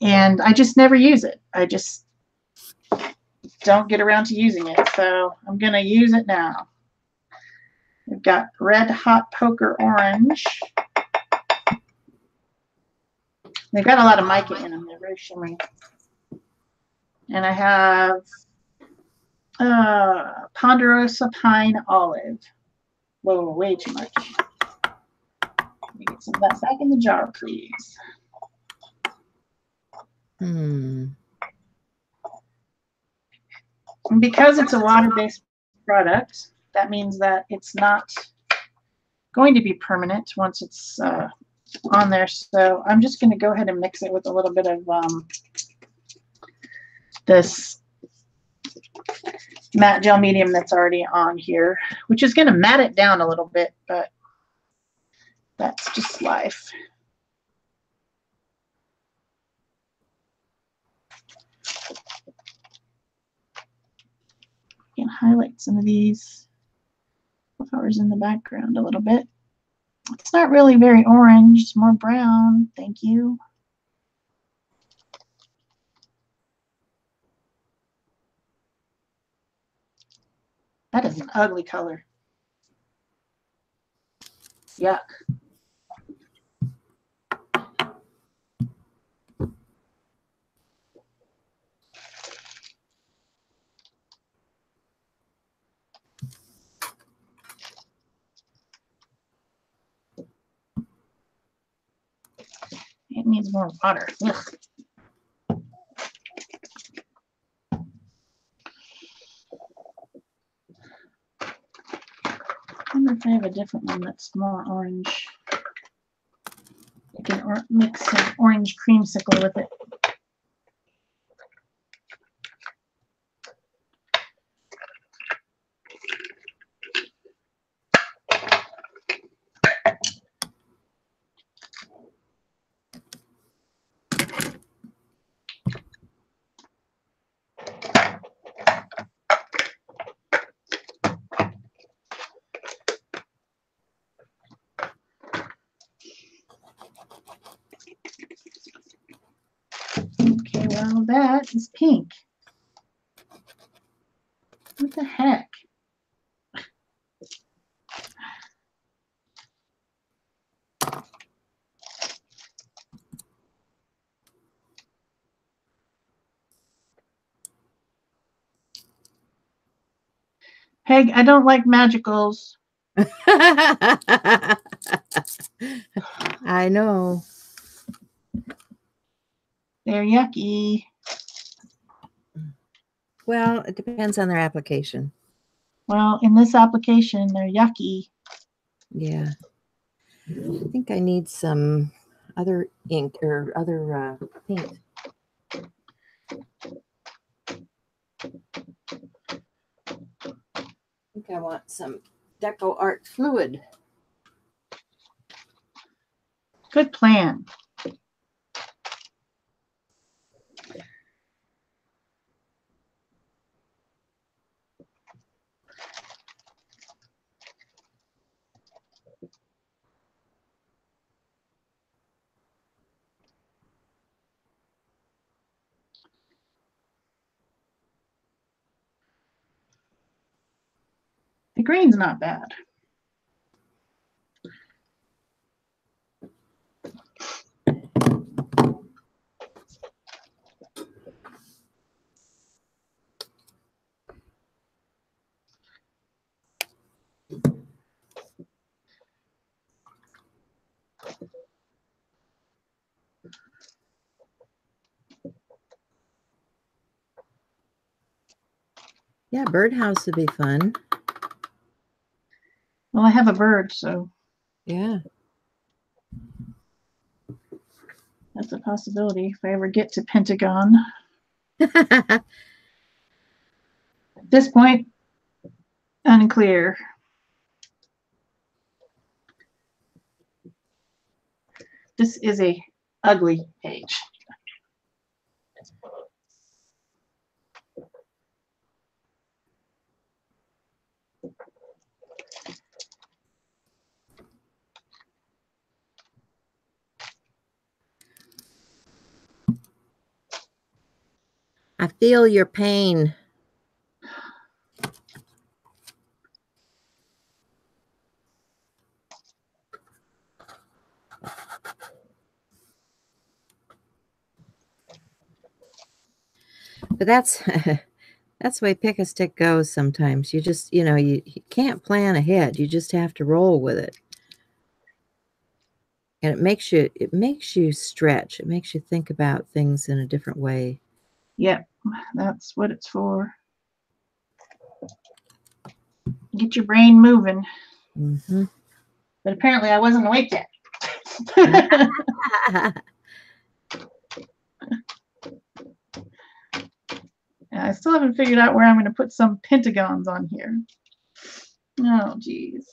And I just never use it. I just don't get around to using it. So I'm going to use it now. We've got Red Hot Poker Orange. They've got a lot of mica in them. They're very shimmery. And I have Ponderosa Pine Olive. Whoa, way too much. Let me get some of that back in the jar, please. And because it's a water-based product, that means that it's not going to be permanent once it's on there. So I'm just going to go ahead and mix it with a little bit of this matte gel medium that's already on here, which is going to matte it down a little bit, but that's just life. Can highlight some of these flowers in the background a little bit. It's not really very orange, it's more brown. Thank you. That is an ugly color. Yuck. It needs more water. Ugh. I wonder if I have a different one that's more orange. I can mix some orange creamsicle with it. Okay, well, that is pink. What the heck? Peg, I don't like magicals. I know. They're yucky. Well, it depends on their application. Well, in this application, they're yucky. Yeah. I think I need some other ink or other paint. I think I want some Deco Art fluid. Good plan. The green's not bad. Yeah, birdhouse would be fun. Well, I have a bird, so Yeah. that's a possibility if I ever get to Pentagon. At this point, unclear. This is a ugly page. I feel your pain. But that's that's the way pick a stick goes sometimes. You just, you can't plan ahead. You just have to roll with it. And it makes you stretch. It makes you think about things in a different way. Yep, that's what it's for. Get your brain moving. Mm-hmm. But apparently I wasn't awake yet. Yeah, I still haven't figured out where I'm going to put some pentagons on here. Oh, geez.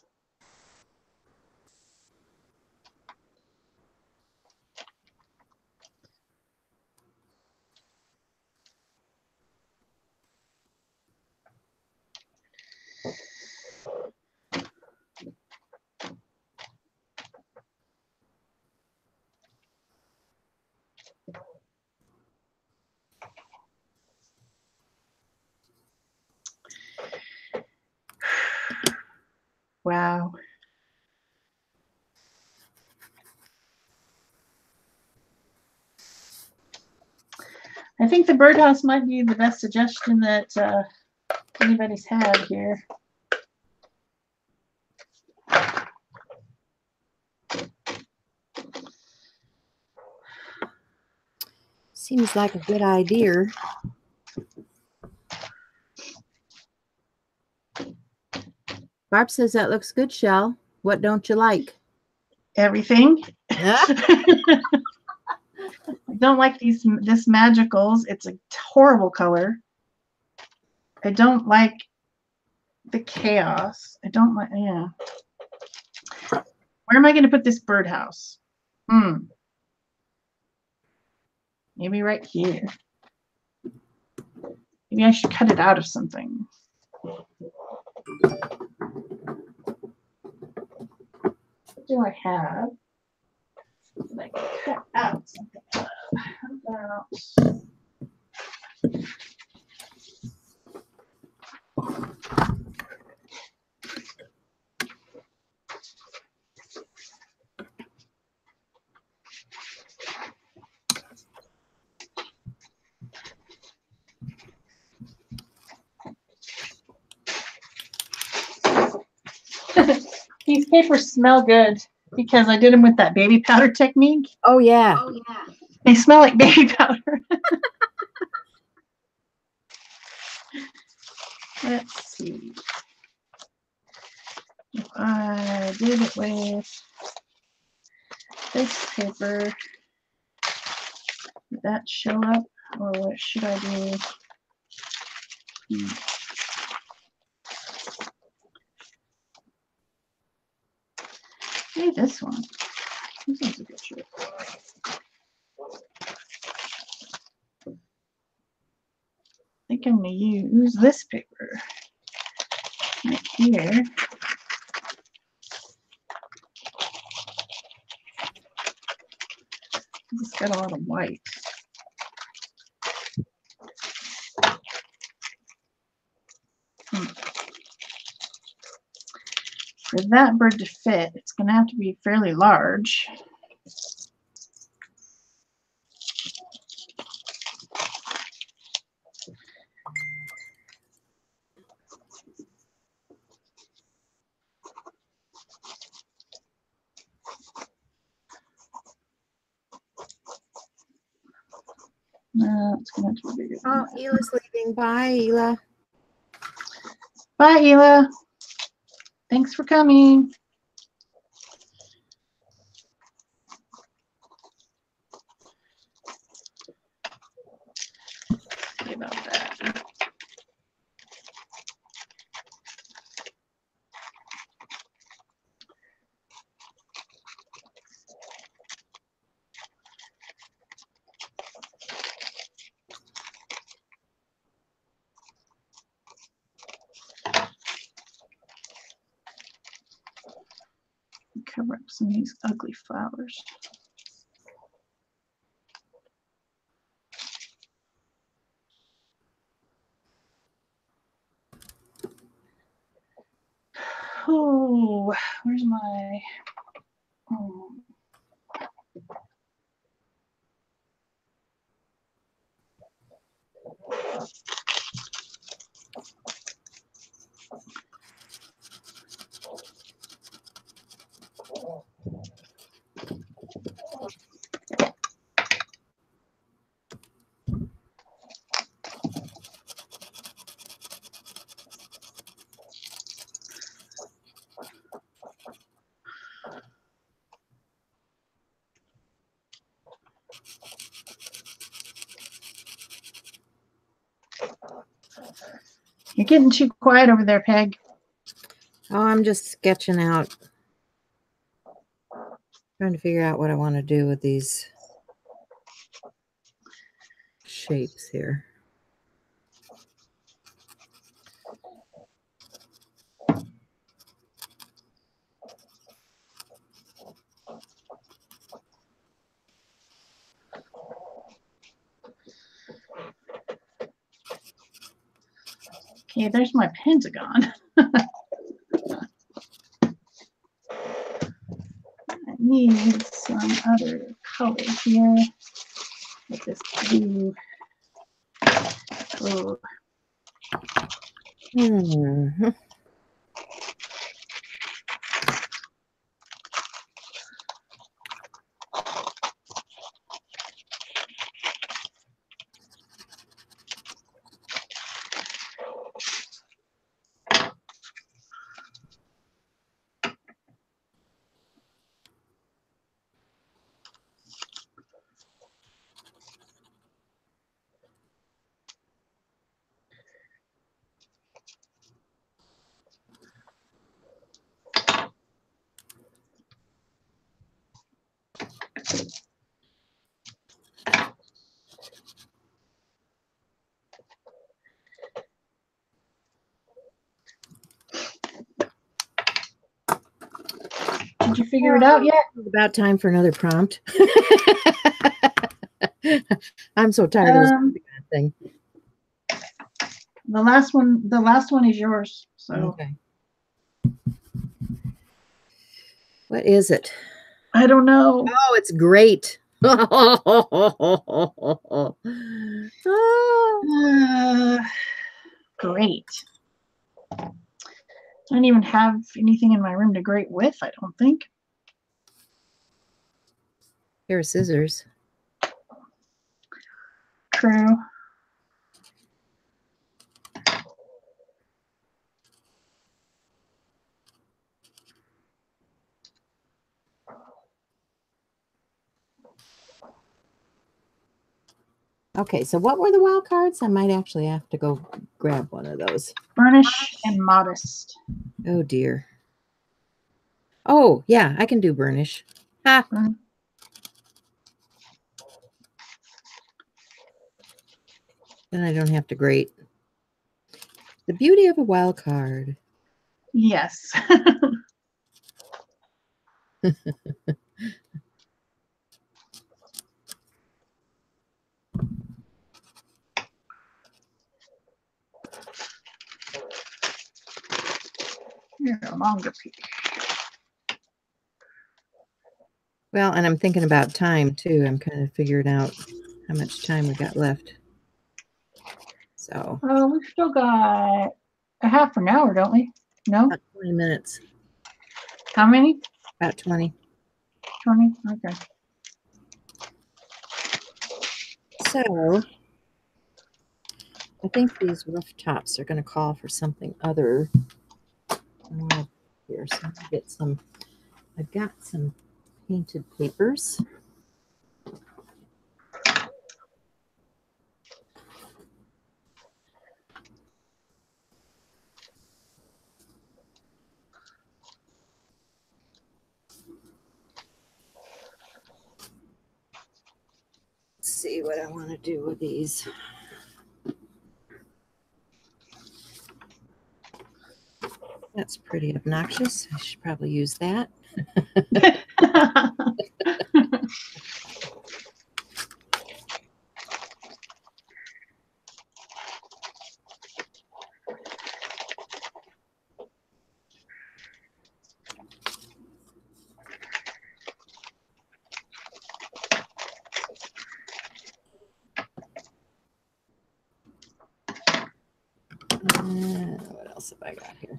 Wow. I think the birdhouse might be the best suggestion that anybody's had here. Seems like a good idea. Barb says that looks good, Shel. What don't you like? Everything. Ah. I don't like this magicals. It's a horrible color. I don't like the chaos. I don't like, yeah. Where am I going to put this birdhouse? Maybe right here. Maybe I should cut it out of something. What do I have that I can cut out something of? How about these papers smell good because I did them with that baby powder technique. Oh, yeah. Oh, yeah. They smell like baby powder. Let's see. If I did it with this paper, did that show up? Or what should I do? Maybe this one. This one's a good shape. I think I'm going to use this paper right here. It's got a lot of white. For that bird to fit, it's going to have to be fairly large. No, it's going to have to be bigger than Oh, that. Ela's leaving. Bye, Ela. Bye, Ela. Thanks for coming. See about that. Cover up some of these ugly flowers. Oh, where's my? Oh. You're getting too quiet over there, Peg. Oh, I'm just sketching out, trying to figure out what I want to do with these shapes here. Okay, there's my pentagon. I need some other color here. With this blue. Oh. Did you figure it out yet? It's about time for another prompt. I'm so tired of this thing. The last one is yours. So okay. What is it? I don't know. Oh, it's great. Great. I don't even have anything in my room to grate with, I don't think. Pair of scissors. True. Okay, so what were the wild cards? I might actually have to go grab one of those. Burnish and modest. Oh, dear. Oh, yeah, I can do burnish. Ha! Then I don't have to grate. The beauty of a wild card. Yes. You're a longer piece. Well, and I'm thinking about time, too. I'm kind of figuring out how much time we got left. So. Oh, we've still got a half an hour, don't we? No? About 20 minutes. How many? About 20. 20? Okay. So, I think these rough tops are going to call for something other. Here, so I'm gonna get some. I've got some painted papers. Let's see what I want to do with these. That's pretty obnoxious. I should probably use that. What else have I got here?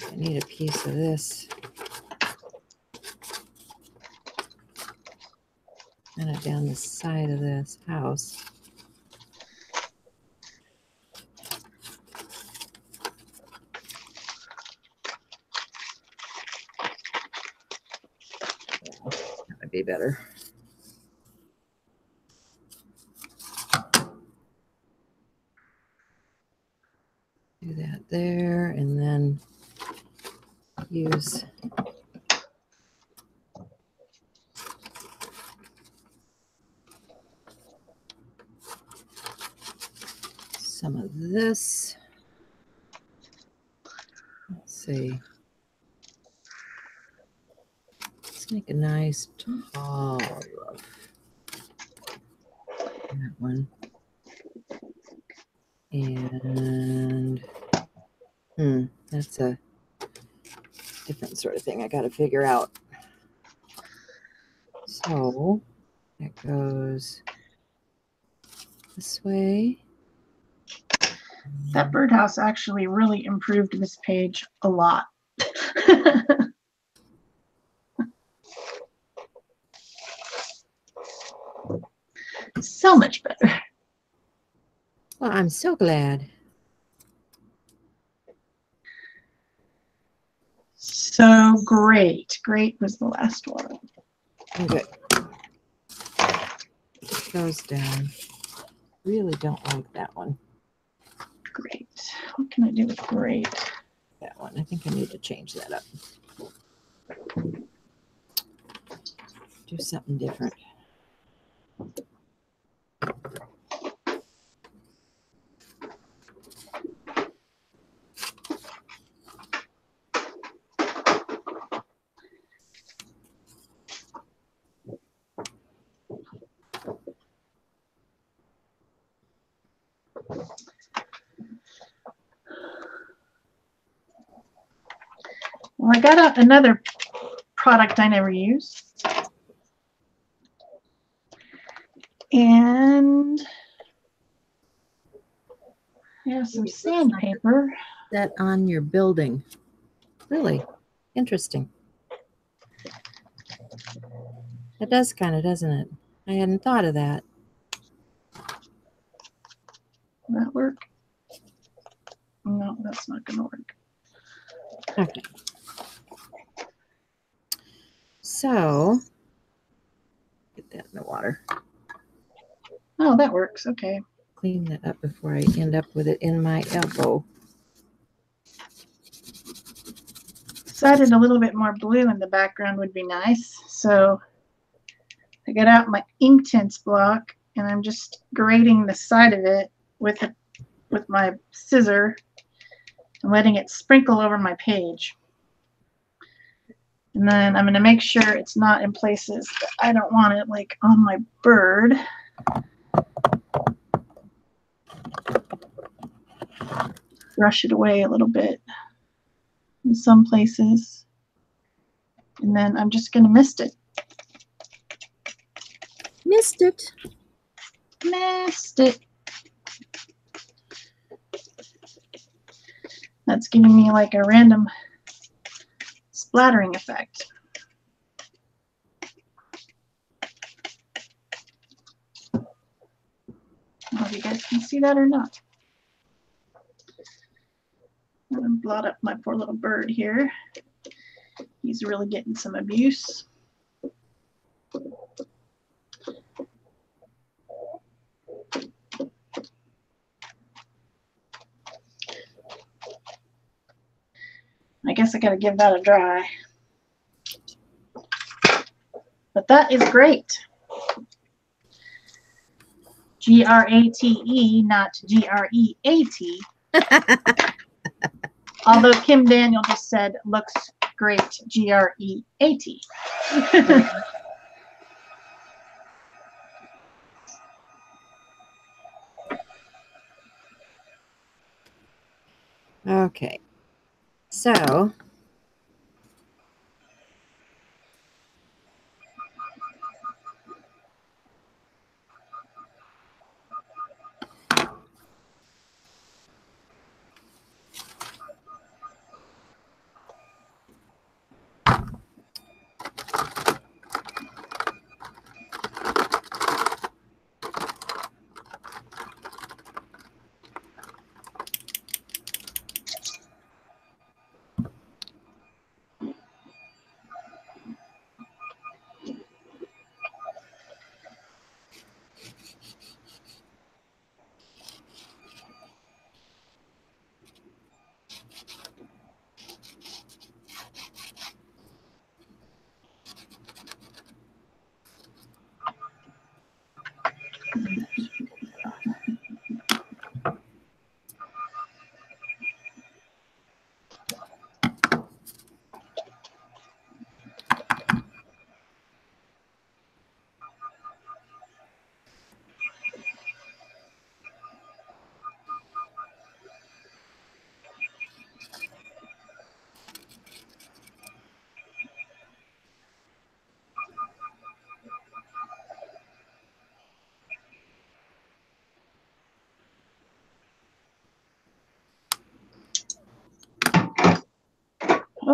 I need a piece of this. Kind of down the side of this house. be better. Do that there, and then use some of this. Let's see. Let's make a nice tall roof. That one. And that's a different sort of thing I got to figure out. So that goes this way. That birdhouse actually really improved this page a lot. So much better. Well, I'm so glad. So great. Great was the last one. Okay. It goes down. Really don't like that one. Great. What can I do with great? That one. I think I need to change that up. Do something different. Well, I got another product I never use. And I have some sandpaper. That on your building. Really interesting. It does kind of, doesn't it? I hadn't thought of that. Will that work? No, that's not going to work. Okay. So, get that in the water. Oh, that works. Okay. Clean that up before I end up with it in my elbow. Decided a little bit more blue in the background would be nice. So I got out my Inktense block and I'm just grading the side of it with my scissor and letting it sprinkle over my page. And then I'm going to make sure it's not in places that I don't want it, like on my bird. Brush it away a little bit in some places. And then I'm just going to mist it. Missed it. Mist it. That's giving me like a random splattering effect. I don't know if you guys can see that or not. I'm going to blot up my poor little bird here. He's really getting some abuse. I guess I got to give that a dry. But that is great. G-R-A-T-E, not G-R-E-A-T. Although Kim Daniel just said, looks great, G-R-E-A-T. Okay. So,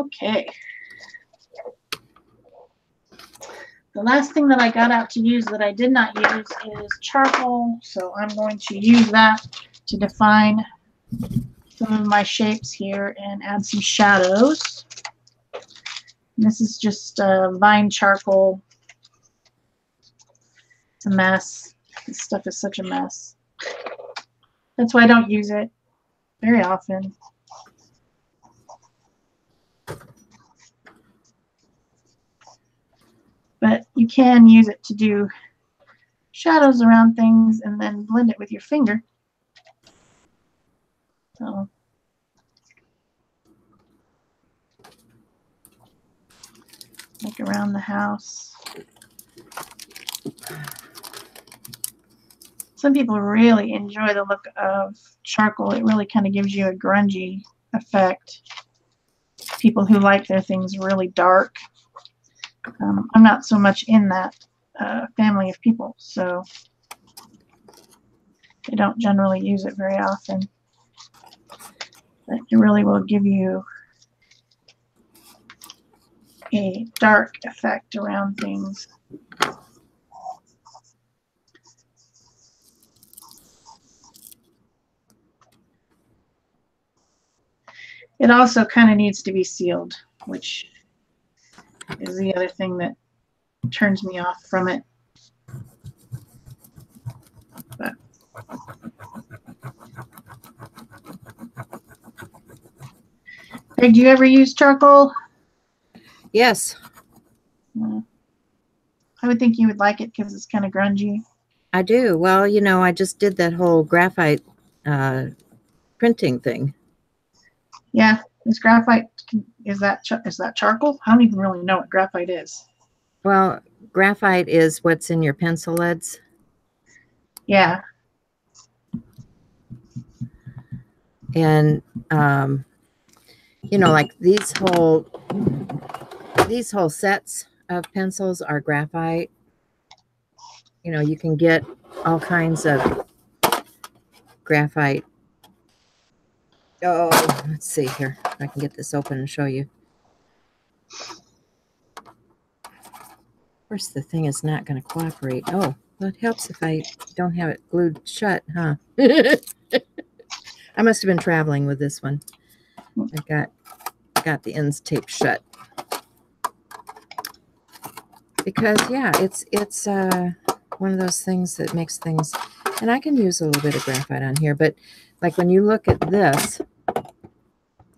Okay. The last thing that I got out to use that I did not use is charcoal, so I'm going to use that to define some of my shapes here and add some shadows. And this is just vine charcoal. It's a mess. This stuff is such a mess. That's why I don't use it very often. But you can use it to do shadows around things and then blend it with your finger. So like around the house. Some people really enjoy the look of charcoal. It really kind of gives you a grungy effect. People who like their things really dark. I'm not so much in that family of people, so I don't generally use it very often. But it really will give you a dark effect around things. It also kind of needs to be sealed, which is the other thing that turns me off from it. But Peg, do you ever use charcoal? Yes. I would think you would like it because it's kind of grungy. I do. Well, you know, I just did that whole graphite printing thing. Yeah, is graphite, is that charcoal? I don't even really know what graphite is. Well, graphite is what's in your pencil leads. Yeah. And you know, like these whole sets of pencils are graphite. You know, you can get all kinds of graphite. Oh, let's see here. If I can get this open and show you. Of course, the thing is not going to cooperate. Oh, well, it helps if I don't have it glued shut, huh? I must have been traveling with this one. I got the ends taped shut. Because yeah, it's one of those things that makes things, and I can use a little bit of graphite on here, but like when you look at this,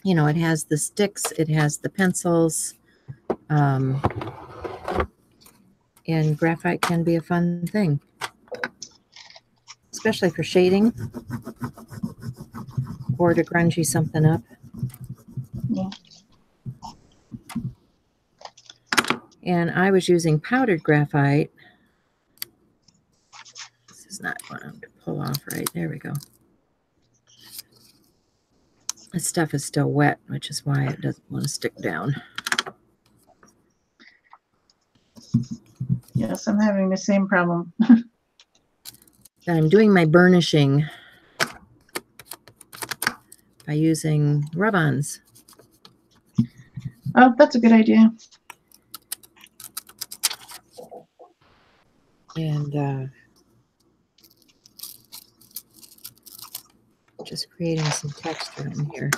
you know, it has the sticks, it has the pencils, and graphite can be a fun thing, especially for shading or to grungy something up. Yeah. And I was using powdered graphite. This is not going to pull off right. There we go. This stuff is still wet, which is why it doesn't want to stick down. Yes, I'm having the same problem. Then I'm doing my burnishing by using rub-ons. Oh, that's a good idea. And just creating some texture in here.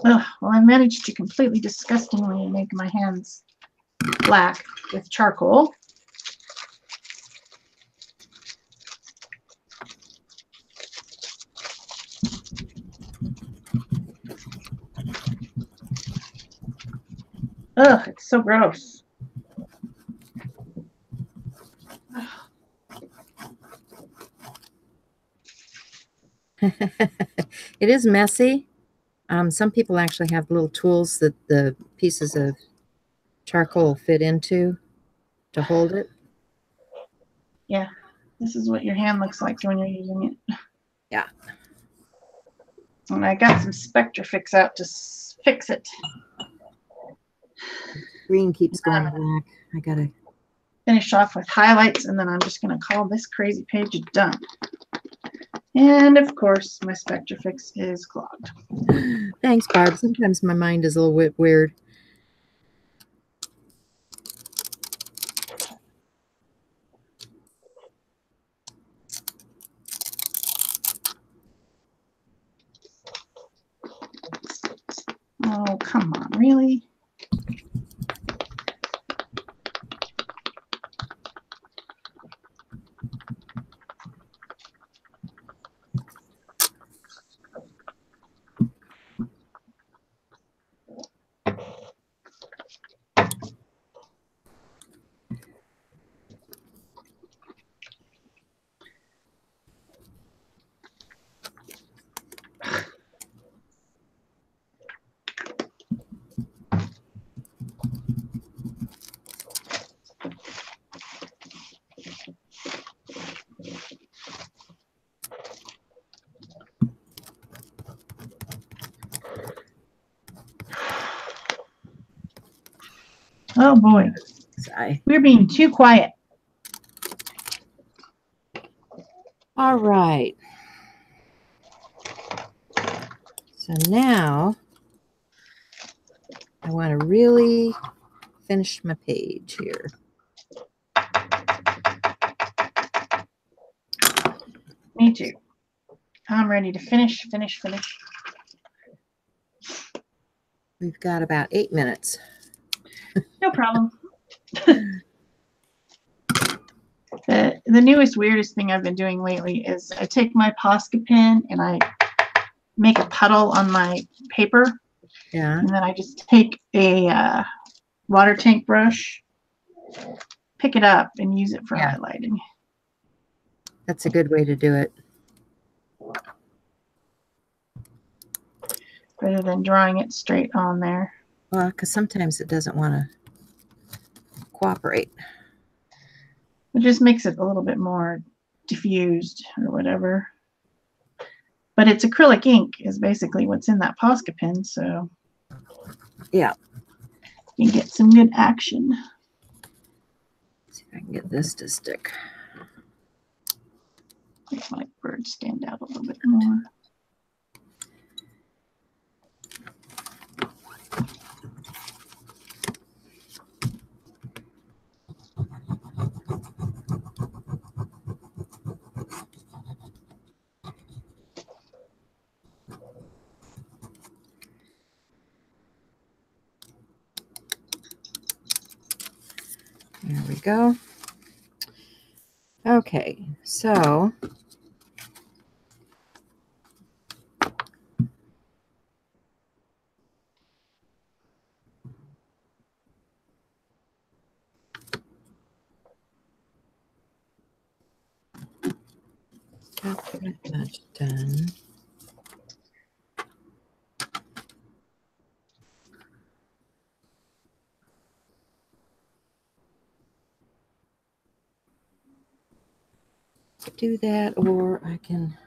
Oh, well, I managed to completely disgustingly make my hands black with charcoal. Ugh, it's so gross. It is messy. Some people actually have little tools that the pieces of charcoal fit into to hold it. Yeah, this is what your hand looks like when you're using it. Yeah. And I got some Spectrafix out to fix it. Green keeps going black. I gotta finish off with highlights, and then I'm just going to call this crazy page done. And of course, my Spectrafix is clogged. Thanks, Barb. Sometimes my mind is a little bit weird. Oh, come on, really? Oh boy, Sigh. we're being too quiet. All right. So now I want to really finish my page here. Me too. I'm ready to finish. We've got about 8 minutes. No problem. The newest, weirdest thing I've been doing lately is I take my Posca pen and I make a puddle on my paper. Yeah. And then I just take a water tank brush, pick it up, and use it for highlighting. That's a good way to do it. Rather than drawing it straight on there. Well, because sometimes it doesn't want to cooperate. It just makes it a little bit more diffused or whatever. But it's acrylic ink is basically what's in that Posca pen, so yeah, you get some good action. Let's see if I can get this to stick. Make my bird stand out a little bit more. There we go. Okay, so got pretty much done. Do that, or I can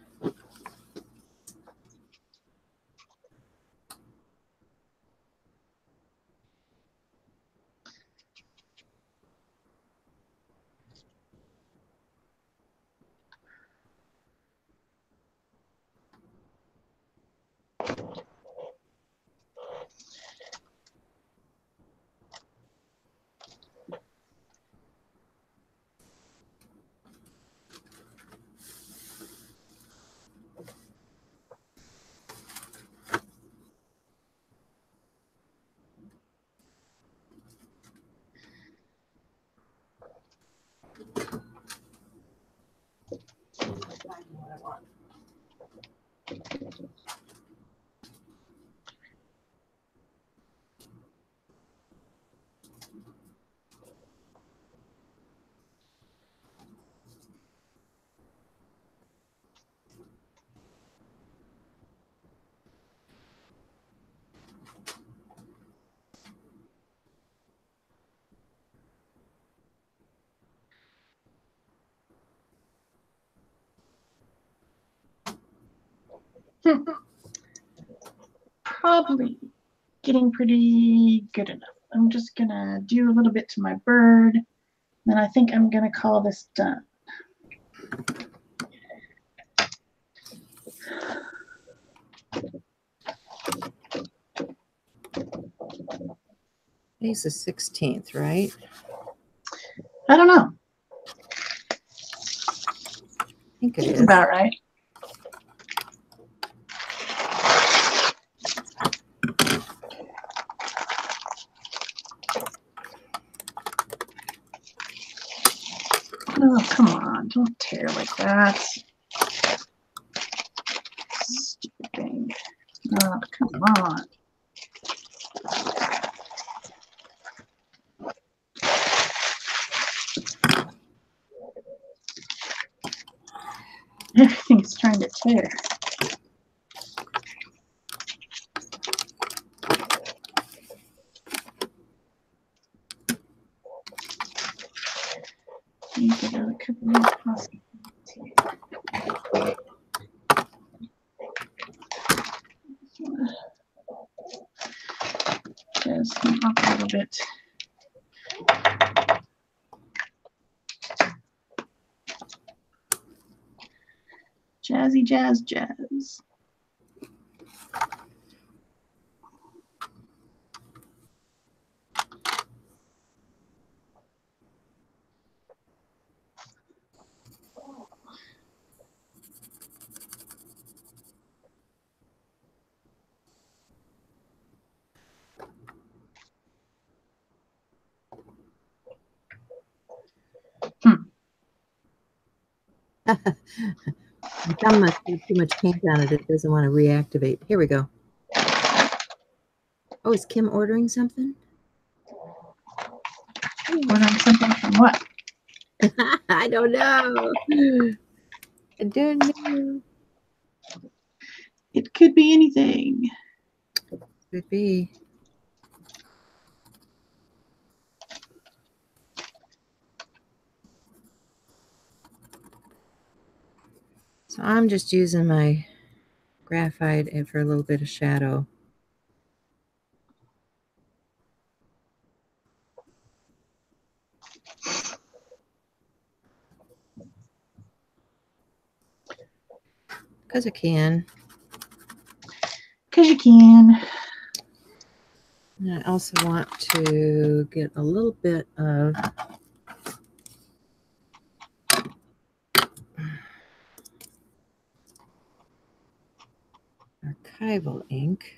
Probably getting pretty good enough. I'm just gonna do a little bit to my bird, then I think I'm gonna call this done. Today's the 16th, right? I don't know. I think it It's is. about right. Oh, come on. Don't tear like that. Stupid thing. Oh, come on. Everything's trying to tear. You get a couple of possibilities here. Just come up a little bit. Jazzy jazz jazz. My thumb must have too much paint on it. It doesn't want to reactivate. Here we go. Oh, is Kim ordering something? Ordering something from what? I don't know. I don't know. It could be anything. Could be. So I'm just using my graphite and for a little bit of shadow. Because I can. Because you can. And I also want to get a little bit of archival ink.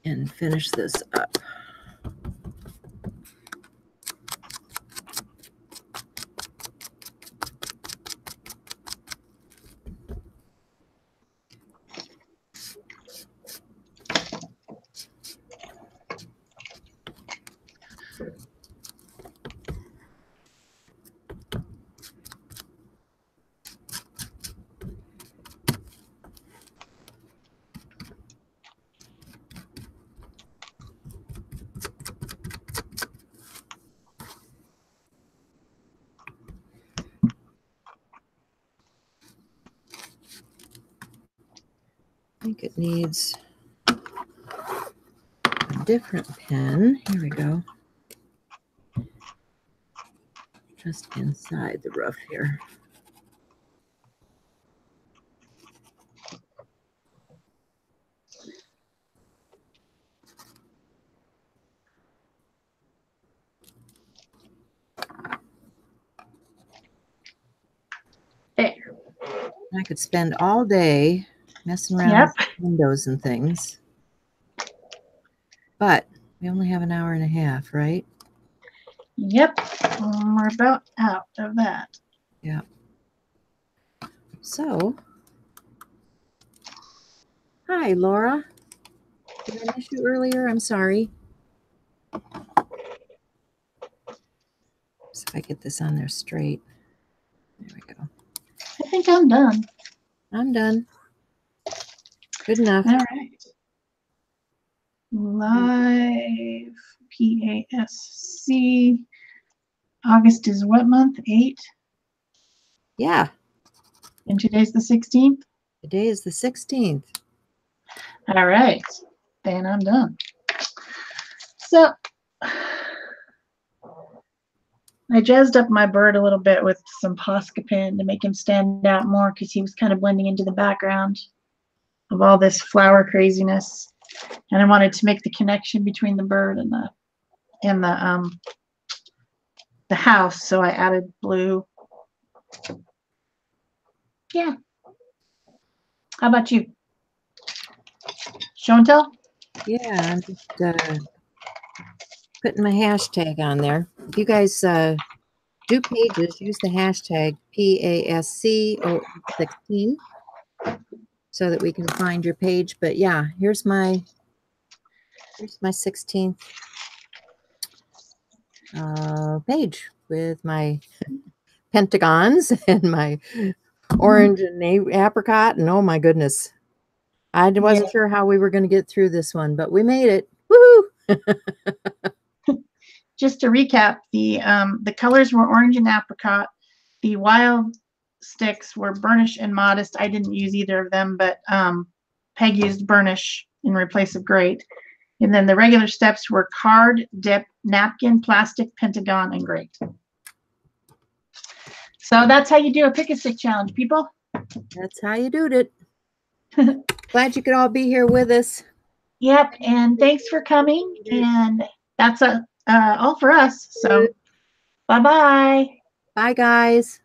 And finish this up. I think it needs a different pen. Here we go. Just inside the rough here. There. I could spend all day messing around Yep. with windows and things. But we only have an hour and a half, right? Yep. We're about out of that. Yeah. So, hi, Laura. Did I miss you earlier? I'm sorry. So if I get this on there straight. There we go. I think I'm done. I'm done. Good enough. All right. Live PASC. August is what month? 8? Yeah. And today's the 16th? Today is the 16th. All right. Then I'm done. So I jazzed up my bird a little bit with some Posca pen to make him stand out more because he was kind of blending into the background. of all this flower craziness. And I wanted to make the connection between the bird and the house, so I added blue. Yeah. How about you? Show and tell? Yeah, I'm just putting my hashtag on there. If you guys do pages, use the hashtag PASCO16 so that we can find your page. But yeah, here's my 16th page with my pentagons and my orange and apricot, and oh my goodness, I wasn't sure how we were going to get through this one, but we made it. Woo! Just to recap, the colors were orange and apricot. The wild sticks were burnish and modest. I didn't use either of them, but Peg used burnish in replace of great. And then the regular steps were card, dip, napkin, plastic, pentagon, and great. So that's how you do a pick-a-stick challenge, people. That's how you do it. Glad you could all be here with us. Yep, and thanks for coming. And that's all for us. So bye-bye. Bye, guys.